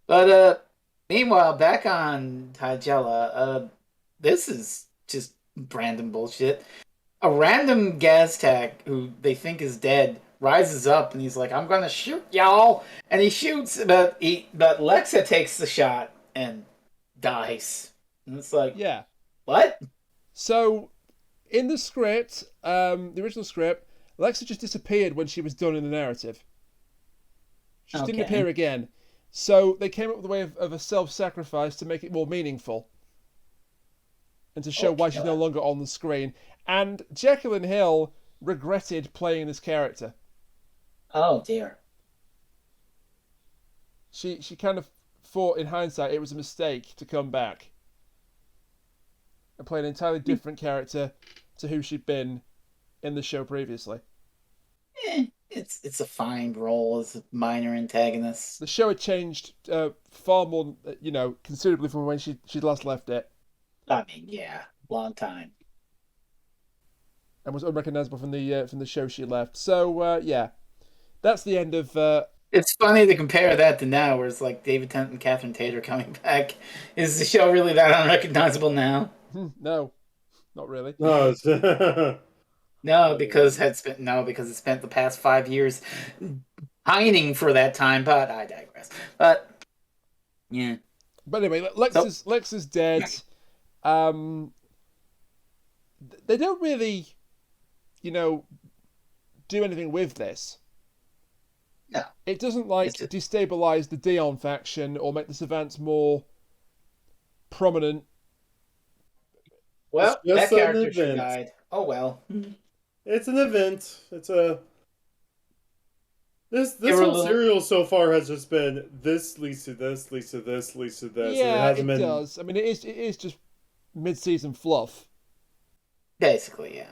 B: But meanwhile, back on Tagella, this is just random bullshit. A random Gaztag who they think is dead rises up and he's like, I'm gonna shoot y'all, and he shoots, but Lexa takes the shot and dies. And it's like,
A: Yeah.
B: what?
A: So, in the script, the original script, Lexa just disappeared when she was done in the narrative. She just didn't
B: Okay.
A: appear again. So they came up with a way of a self-sacrifice to make it more meaningful. And to show why she's no longer on the screen. And Jekyll and Hill regretted playing this character.
B: Oh dear.
A: She kind of thought in hindsight it was a mistake to come back and play an entirely different character to who she'd been in the show previously.
B: It's a fine role as a minor antagonist.
A: The show had changed far more, considerably from when she'd last left it,
B: I mean, yeah, long time.
A: and was unrecognizable from the show she left. So yeah, that's the end of.
B: It's funny to compare that to now, where it's like David Tennant and Catherine Tate are coming back. Is the show really that unrecognizable now?
A: No, not really.
C: No,
B: No, because it spent the past 5 years pining for that time. But I digress. But yeah.
A: But anyway, Lex is dead. They don't really, do anything with this.
B: No.
A: It doesn't destabilize the Dion faction or make the Savants more prominent.
B: Well,
C: It's just
B: that
C: an
B: character should
C: event.
B: died. Oh well.
C: it's an event. It's a this
B: They were
C: whole
B: a little-
C: serial so far has just been this leads to this, leads to this, leads to this. and
A: Yeah,
C: hasn't been.
A: does. I mean, it is just mid-season fluff.
B: Basically, yeah.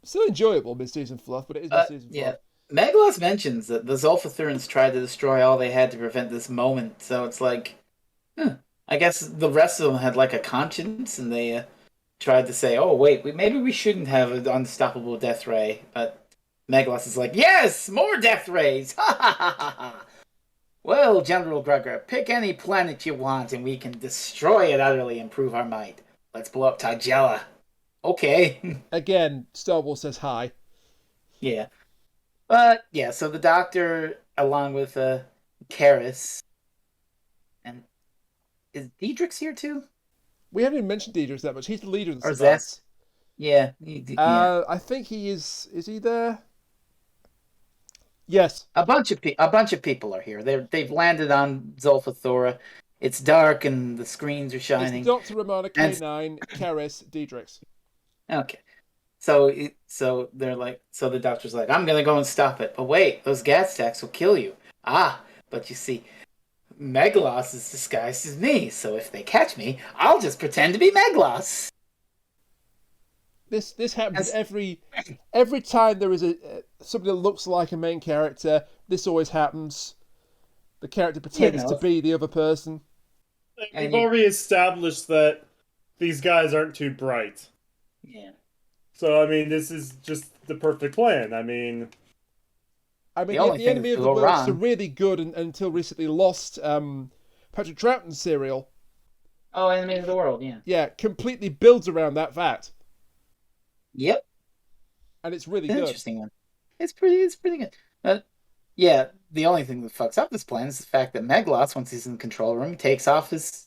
A: Still enjoyable mid-season fluff, but it is mid-season
B: Yeah.
A: fluff.
B: Meglos mentions that the Zolfathurans tried to destroy all they had to prevent this moment, so it's like, I guess the rest of them had like a conscience, and they tried to say, oh wait, maybe we shouldn't have an unstoppable death ray, but Meglos is like, yes, more death rays! Ha ha ha ha ha! Well, General Grugger, pick any planet you want, and we can destroy it utterly and prove our might. Let's blow up Tagella. Okay.
A: Again, Star Wars says hi.
B: Yeah. But, yeah, so the Doctor, along with Karis, and is Diedrich's here too?
A: We haven't even mentioned Diedrich that much. He's the leader of the
B: Or
A: Savants.
B: Yeah, yeah.
A: I think he is. Is he there? Yes.
B: A bunch of people are here. They've landed on Zolfathora. It's dark and the screens are
A: It's the
B: shining.
A: Doctor, Romana,
B: And
A: K9, Keris, Diedrichs.
B: okay, so they're like, so the doctor's like, I'm gonna go and stop it. But wait, those gas stacks will kill you. Ah, but you see, Meglos is disguised as me. So if they catch me, I'll just pretend to be Meglos.
A: This happens
B: As,
A: every time there is a something that looks like a main character. This always happens. The character
B: you
A: pretends to
B: know,
A: be the other person.
C: We've
B: and you,
C: already established that these guys aren't too bright.
B: yeah.
C: So, I mean, this is just the perfect plan. I mean,
B: The only
A: The
B: thing
A: enemy
B: that
A: of
B: could
A: the
B: go
A: world is a
B: wrong.
A: really good and until recently lost Patrick Troughton serial.
B: Oh, enemy of the world. Yeah.
A: Yeah, completely builds around that fact,
B: Yep.
A: and it's really
B: An
A: good.
B: interesting one. It's pretty good. Yeah, the only thing that fucks up this plan is the fact that Meglos, once he's in the control room, takes off his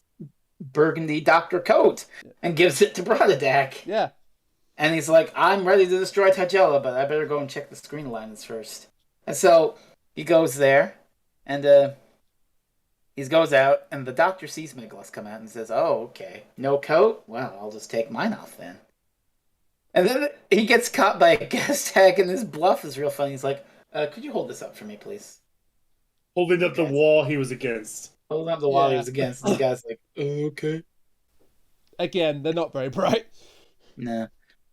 B: burgundy doctor coat and gives it to Brodadak.
A: Yeah,
B: And he's like, I'm ready to destroy Tagella, but I better go and check the screen alignments first. And so he goes there, and he goes out, and the doctor sees Meglos come out and says, oh, okay, no coat? Well, I'll just take mine off then. And then he gets caught by a gas tag, and his bluff is real funny. He's like, could you hold this up for me, please?
C: holding up the
B: Okay.
C: wall he was against.
B: Holding up the wall he
A: Yeah.
B: was against. And the guy's like, okay.
A: again, they're not very bright.
B: Nah.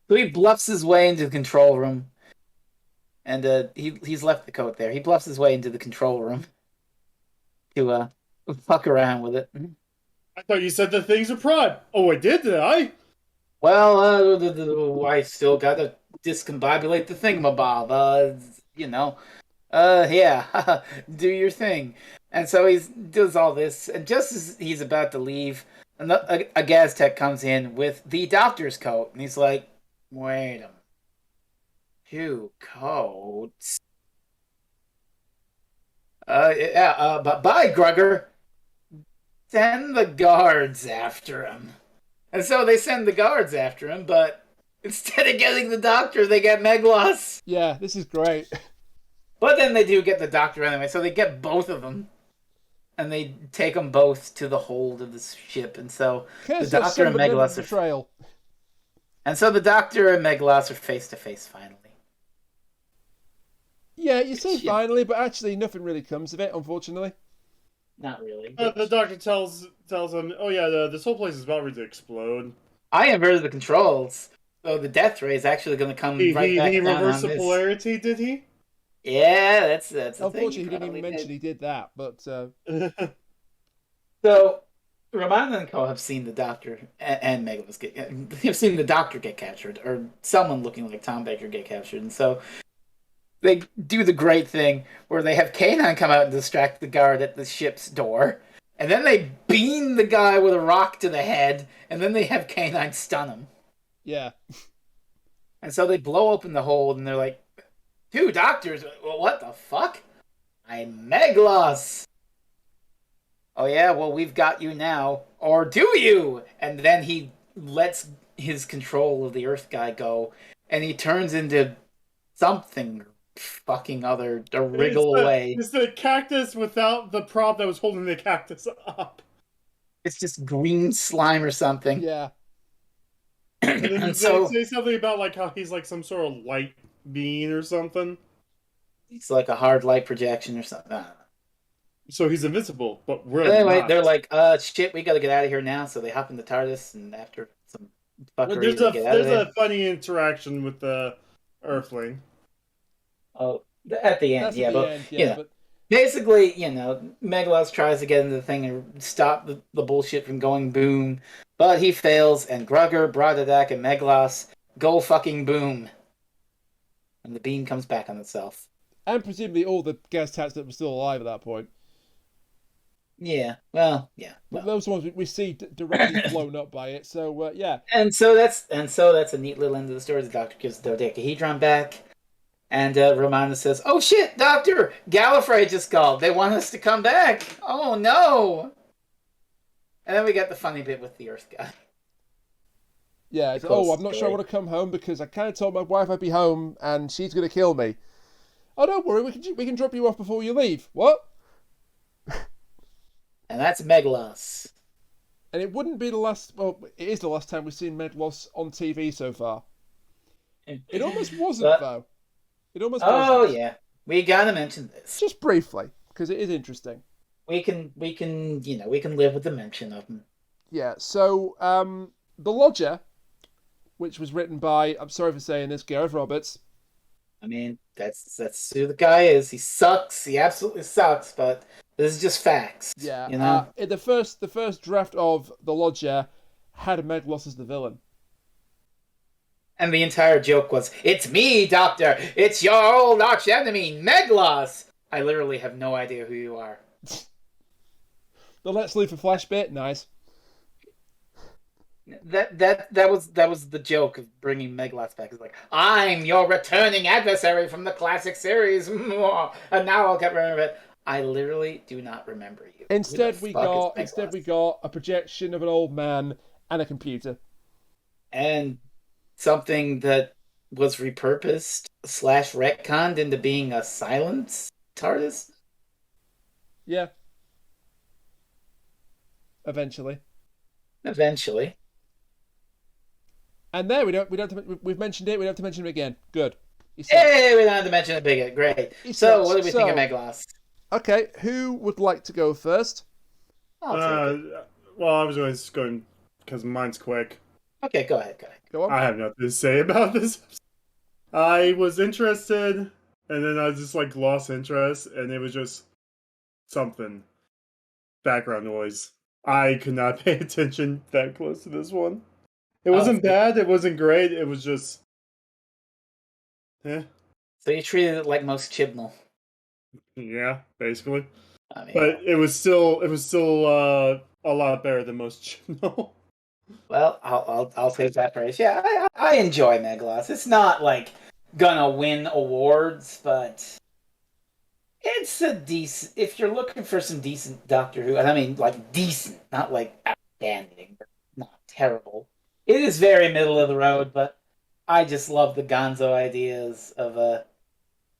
B: So he bluffs his way into the control room. And he's left the coat there. He bluffs his way into the control room to fuck around with it.
C: I thought you said the things are prime. Oh, I did I?
B: Well, I still gotta discombobulate the thingamabob. Yeah, do your thing. And so he does all this, and just as he's about to leave, a Gaztec comes in with the doctor's coat, and he's like, wait a minute. 2 coats? But bye, Grugger. Send the guards after him. And so they send the guards after him, but instead of getting the doctor, they get Meglos.
A: Yeah, this is great.
B: But then they do get the doctor anyway, so they get both of them. And they take them both to the hold of the ship, and so
A: Curse
B: the
A: of
B: doctor and
A: somebody
B: Meglos are...
A: betrayal.
B: And so the doctor and Meglos are face to face finally.
A: Yeah, you say
B: Yeah.
A: finally, but actually nothing really comes of it, unfortunately.
B: Not really.
C: The doctor tells him, "Oh yeah, this whole place is about ready to explode."
B: I inverted the controls, so the death ray is actually going to come
C: He
B: right back down
C: reversed
B: on
C: the
B: this.
C: polarity, did he?
B: Yeah, that's the
A: Unfortunately,
B: thing.
A: he didn't even mention he did that, but
B: So, Romana and Co have seen the doctor and Meglos have seen the doctor get captured, or someone looking like Tom Baker get captured, and so they do the great thing where they have K9 come out and distract the guard at the ship's door, and then they beam the guy with a rock to the head, and then they have K9 stun him.
A: yeah.
B: And so they blow open the hold, and they're like, 2 doctors? Well, what the fuck? I'm Meglos! Oh yeah, well, we've got you now. Or do you? And then he lets his control of the Earth guy go, and he turns into something fucking other to wriggle away.
C: It's the cactus without the prop that was holding the cactus up.
B: It's just green slime or something.
A: Yeah.
C: And then
B: And
C: they
B: so
C: say something about like how he's like some sort of light being or something.
B: it's like a hard light projection or something. I don't know.
C: So he's invisible, but we're
B: Anyway,
C: not.
B: they're like, shit, we gotta get out of here now. So they hop in the TARDIS, and after some
C: Well,
B: fuckery, they get out of
C: there's
B: there.
C: a funny interaction with the Earthling.
B: Oh, at the end,
A: That's
B: yeah,
A: at the
B: but
A: end, yeah.
B: you know,
A: But
B: basically, Meglos tries to get into the thing and stop the bullshit from going boom, but he fails, and Grugger, Brodadak, and Meglos go fucking boom. And the beam comes back on itself.
A: and presumably all the gas tats that were still alive at that point.
B: Yeah, well, yeah.
A: But
B: Well.
A: those ones we see directly blown up by it. So yeah.
B: And so that's a neat little end of the story. The doctor gives the dodecahedron back, and Romana says, "Oh shit, Doctor! Gallifrey just called. They want us to come back. Oh no!" And then we got the funny bit with the Earth guy.
A: Yeah,
B: The
A: it's, oh, I'm
B: closest
A: not sure I
B: story.
A: want to come home because I kind of told my wife I'd be home and she's going to kill me. Oh, don't worry, we can drop you off before you leave. What?
B: And that's Meglos.
A: And it wouldn't be the last. Well, it is the last time we've seen Meglos on TV so far. It almost wasn't
B: But
A: though. It almost
B: oh
A: wasn't.
B: yeah, we gotta mention this.
A: Just briefly, because it is interesting.
B: We can live with the mention of him.
A: Yeah. So, the Lodger, which was written by, I'm sorry for saying this, Gareth Roberts.
B: I mean, that's who the guy is. He sucks. He absolutely sucks. But this is just facts.
A: Yeah.
B: You know.
A: In the first draft of the Lodger had Meglos as the villain.
B: And the entire joke was, "It's me, Doctor. It's your old arch enemy, Meglos." I literally have no idea who you are.
A: The Let's Leave for Flash bit, nice.
B: That was the joke of bringing Meglos back. It's like, I'm your returning adversary from the classic series, and now I'll get rid of it. I literally do not remember you.
A: Instead, we got
B: Meglos?
A: a projection of an old man and a computer.
B: And something that was repurposed / retconned into being a silence TARDIS.
A: Yeah. Eventually. And there we've mentioned it. We don't have to mention it again. Good.
B: Hey, we don't have to mention it bigger. Great. So, what do we think of Meglos?
A: Okay, who would like to go first?
B: I'll take it.
C: Well, I was going because mine's quick.
B: Okay, go ahead.
A: Go on.
C: I have nothing to say about this. I was interested, and then I just lost interest, and it was just something. Background noise. I could not pay attention that close to this one. It wasn't bad, it wasn't great, it was just...
B: So you treated it like most Chibnall.
C: Yeah, basically.
B: I mean,
C: but it was still a lot better than most Chibnall.
B: Well, I'll take that praise. Yeah, I enjoy Meglos. It's not gonna win awards, but it's a decent. If you're looking for some decent Doctor Who, and I mean decent, not outstanding, but not terrible. It is very middle of the road, but I just love the Gonzo ideas of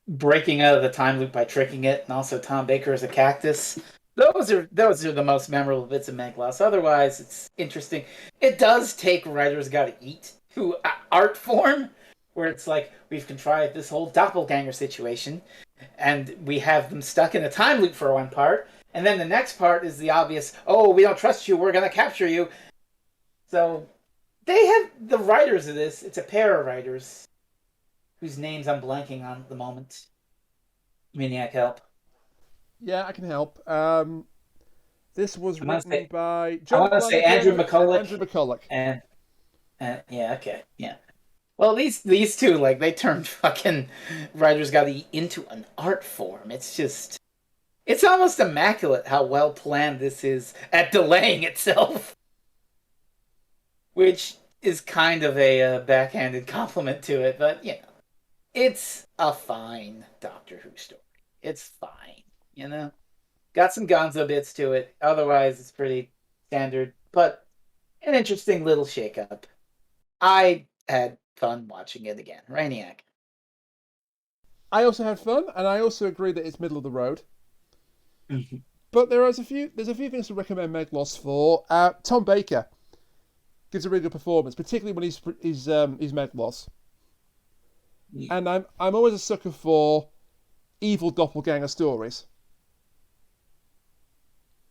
B: breaking out of the time loop by tricking it, and also Tom Baker as a cactus. Those are the most memorable bits of Meglos. Otherwise, it's interesting. It does take Writers Gotta Eat to art form, where it's we've contrived this whole doppelganger situation, and we have them stuck in a time loop for one part, and then the next part is the obvious, oh, we don't trust you, we're going to capture you. So they have the writers of this. It's a pair of writers whose names I'm blanking on at the moment. Maniac, help.
A: Yeah, I can help. This was written by
B: John. I want to say Andrew McCulloch.
A: Andrew McCulloch.
B: And yeah, okay, yeah. Well, these two, they turned fucking Writers Gotta Eat into an art form. It's almost immaculate how well planned this is at delaying itself. Which is kind of a backhanded compliment to it, but, it's a fine Doctor Who story. It's fine, Got some Gonzo bits to it. Otherwise, it's pretty standard, but an interesting little shake-up. I had fun watching it again. Rainiac.
A: I also had fun, and I also agree that it's middle of the road. But there's a few things to recommend Meglos for. Tom Baker gives a really good performance, particularly when he's Meglos. Yeah. And I'm always a sucker for evil doppelganger stories.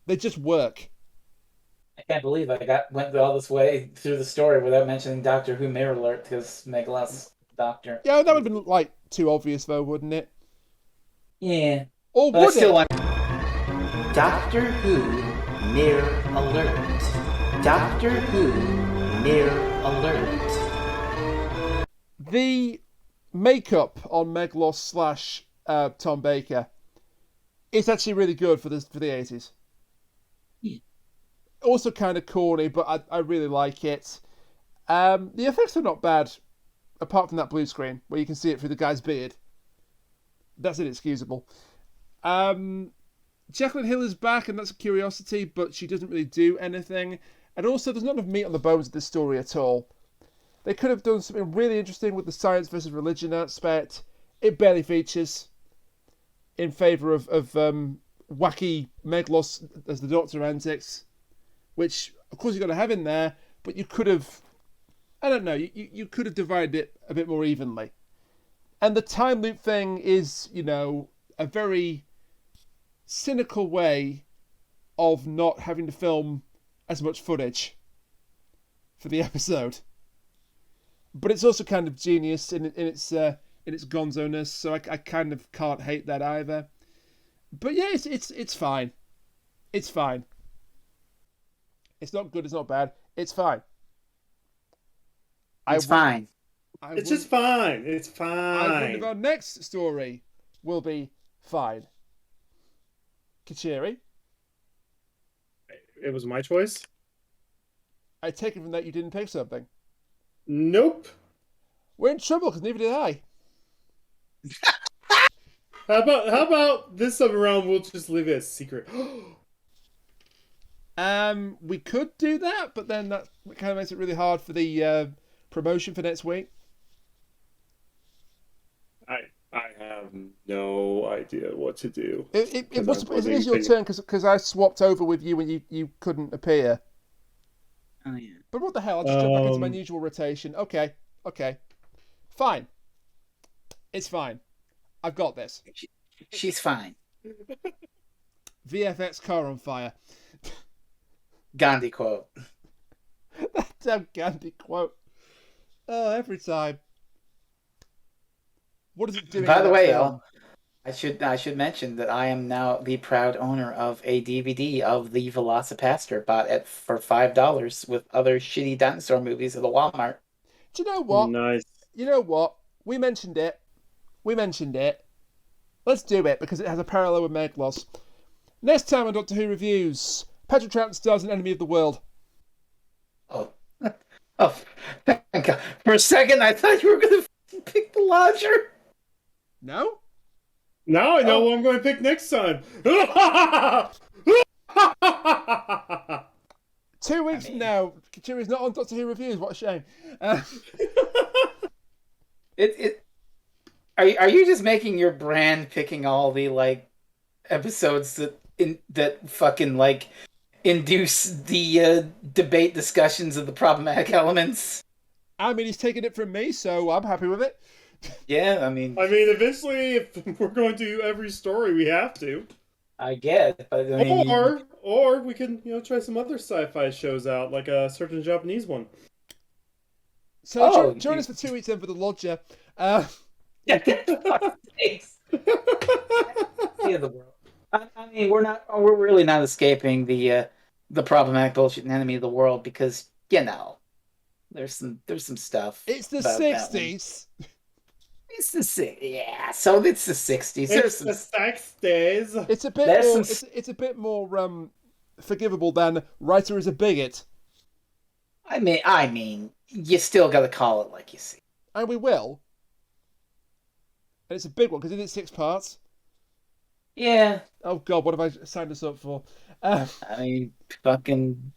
A: They just work.
B: I can't believe I went all this way through the story without mentioning Doctor Who Mirror Alert, because Meglos Doctor.
A: Yeah, that would have been too obvious though, wouldn't it?
B: Yeah.
A: Or but would it?
B: Doctor Who Mirror Alert. Doctor Who Mirror Alert.
A: The makeup on Meglos / Tom Baker, it's actually really good for the 80s. Yeah. Also kind of corny, but I really like it. The effects are not bad, apart from that blue screen where you can see it through the guy's beard. That's inexcusable. Jacqueline Hill is back, and that's a curiosity, but she doesn't really do anything. And also, there's not enough meat on the bones of this story at all. They could have done something really interesting with the science versus religion aspect. It barely features in favour of wacky Meglos as the Doctor antics, which of course you've got to have in there, but you could have, I don't know, you could have divided it a bit more evenly. And the time loop thing is, a very cynical way of not having to film as much footage for the episode. But it's also kind of genius in its gonzo-ness, so I kind of can't hate that either. But yeah, it's fine. It's fine. It's not good, it's not bad. It's fine.
B: It's fine.
C: It's just fine. It's fine.
A: I wonder if our next story will be fine. Kuchiri?
C: It was my choice?
A: I take it from that you didn't pick something.
C: Nope.
A: We're in trouble because neither did I.
C: How about this time around we'll just leave it a secret?
A: We could do that, but then that kind of makes it really hard for the promotion for next week.
C: I have no idea what to do.
A: It is your turn because I swapped over with you when you couldn't appear.
B: Oh yeah.
A: But what the hell? I'll just jump back into my usual rotation. Okay. Fine. It's fine. I've got this.
B: She's fine.
A: VFX car on fire.
B: Gandhi quote.
A: That damn Gandhi quote. Oh, every time. What is it doing?
B: By the way, I should mention that I am now the proud owner of a DVD of the Velocipaster bought for $5 with other shitty dinosaur movies at the Walmart.
A: Do you know what?
C: Nice.
A: You know what? We mentioned it. Let's do it because it has a parallel with Meglos. Next time on Doctor Who Reviews, Petrol Trout stars an Enemy of the World.
B: Oh, thank God. For a second, I thought you were going to pick the Lodger.
A: No?
C: Now I know what I'm going to pick next time.
A: 2 weeks from now, Kuchiri's not on Doctor Who Reviews. What a shame.
B: Are you just making your brand picking all the episodes that fucking induce the debate discussions of the problematic elements?
A: I mean, he's taking it from me, so I'm happy with it.
B: Yeah, I mean,
C: eventually, if we're going to do every story, we have to.
B: I get, but I mean,
C: or we can, try some other sci-fi shows out, like a certain Japanese one.
A: So join us for 2 weeks then for the Lodger.
B: Yeah, the world. I mean, we're really not escaping the problematic bullshit and enemy of the world because there's some stuff.
A: It's the 60s.
B: It's the 60s. Yeah, so it's the 60s.
C: It's the 60s.
A: It's a bit more. It's a bit more forgivable than writer is a bigot.
B: I mean, you still got to call it like you see.
A: And we will. And it's a big one because it is 6 parts.
B: Yeah.
A: Oh God, what have I signed us up for?
B: I mean, fucking.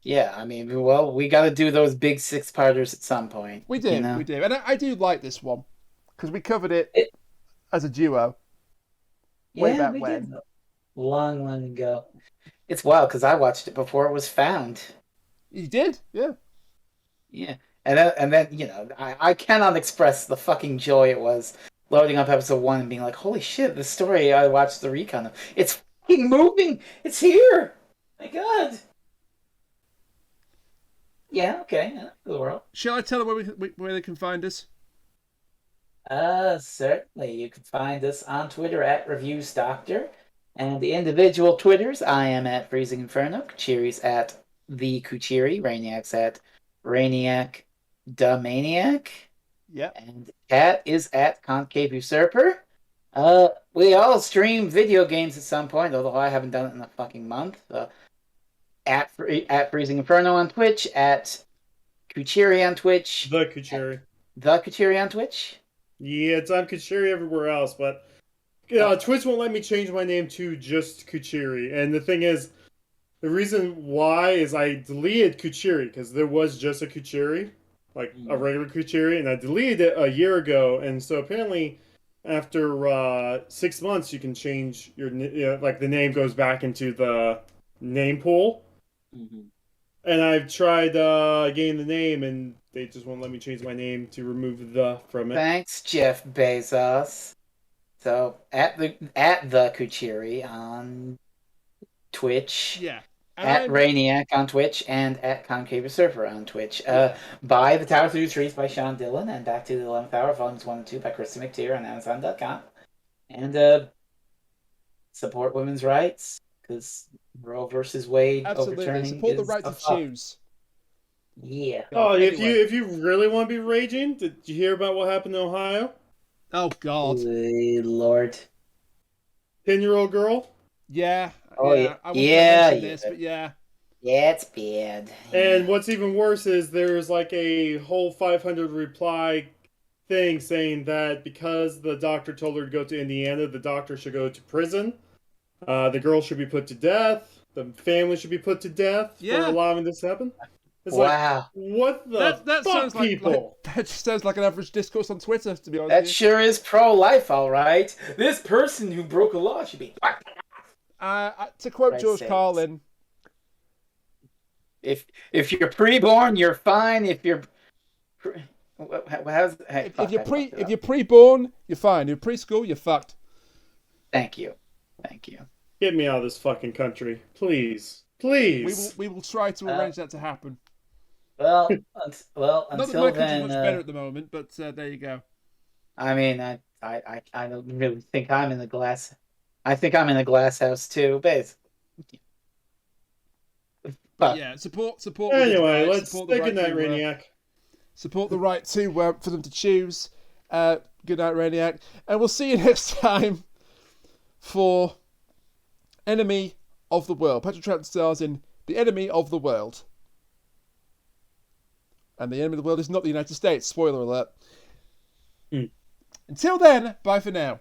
B: Yeah, I mean, well, we got to do those big 6-parters at some point.
A: We do, we do, and I do like this one because we covered it as a duo. Way back when.
B: Did. Long ago. It's wild because I watched it before it was found.
A: You did, yeah.
B: Yeah, and then I cannot express the fucking joy it was loading up episode 1 and being like, holy shit, this story I watched the recon of. It's fucking moving. It's here. My God. Yeah, okay. The world.
A: Shall I tell them where they can find us?
B: Certainly. You can find us on Twitter at ReviewsDoctor. And the individual Twitters, I am at Freezing Inferno, Kuchiri's at The Kuchiri, Rainiac's at Rainiac Da Maniac.
A: Yep.
B: And Cat is at Concave Usurper. We all stream video games at some point, although I haven't done it in a fucking month. At Freezing Inferno on Twitch, at Kuchiri on Twitch.
C: The Kuchiri.
B: The Kuchiri on Twitch?
C: Yeah, it's on Kuchiri everywhere else, but Twitch won't let me change my name to just Kuchiri. And the thing is, the reason why is I deleted Kuchiri, because there was just a Kuchiri. like a regular Kuchiri, and I deleted it a year ago. And so apparently, after 6 months, you can change your like the name goes back into the name pool.
B: Mm-hmm.
C: And I've tried getting the name, and they just won't let me change my name to remove the from it.
B: Thanks, Jeff Bezos. So at the Kuchiri on Twitch.
A: Yeah.
B: At Rainiac on Twitch and at Concave Surfer on Twitch. Buy The Tower Through the Trees by Sean Dillon and Back to the 11th Hour, Volumes 1 and 2 by Krista McTeer on Amazon.com. And support women's rights, because Roe versus Wade overturning
A: support the
B: is
A: right to choose.
B: Yeah.
C: Oh,
A: Anyway.
C: if you really want to be raging, did you hear about what happened in Ohio?
A: Oh God.
B: Good Lord.
C: 10-year-old girl.
A: Yeah.
B: Oh,
A: yeah. I wouldn't mention this, but yeah.
B: Yeah, it's bad.
C: And what's even worse is there's like a whole 500 reply thing saying that because the doctor told her to go to Indiana, the doctor should go to prison. The girl should be put to death. The family should be put to death for allowing this to happen. It's
B: wow.
C: Like, what the
A: that
C: fuck,
A: sounds
C: people?
A: that just sounds like an average discourse on Twitter, to be honest
B: That
A: with you.
B: sure is pro-life, all right. This person who broke a law should be...
A: To quote George Carlin...
B: If you're pre-born, you're fine. If you're... if
A: you're pre-born, you're fine. If you're preschool, you're fucked.
B: Thank you.
C: Get me out of this fucking country, please. Please.
A: We will try to arrange that to happen.
B: Well,
A: not that
B: until
A: my
B: then,
A: country's much better at the moment, but there you go.
B: I mean, I don't really think I'm in the glass. I think I'm in the glass house too, basically.
A: But yeah, support.
C: Anyway, let's say goodnight, Rainiac.
A: Support the right to for them to choose. Good night, Rainiac, and we'll see you next time for Enemy of the World. Patrick Troughton stars in The Enemy of the World, and the enemy of the world is not the United States. Spoiler alert. Until then, bye for now.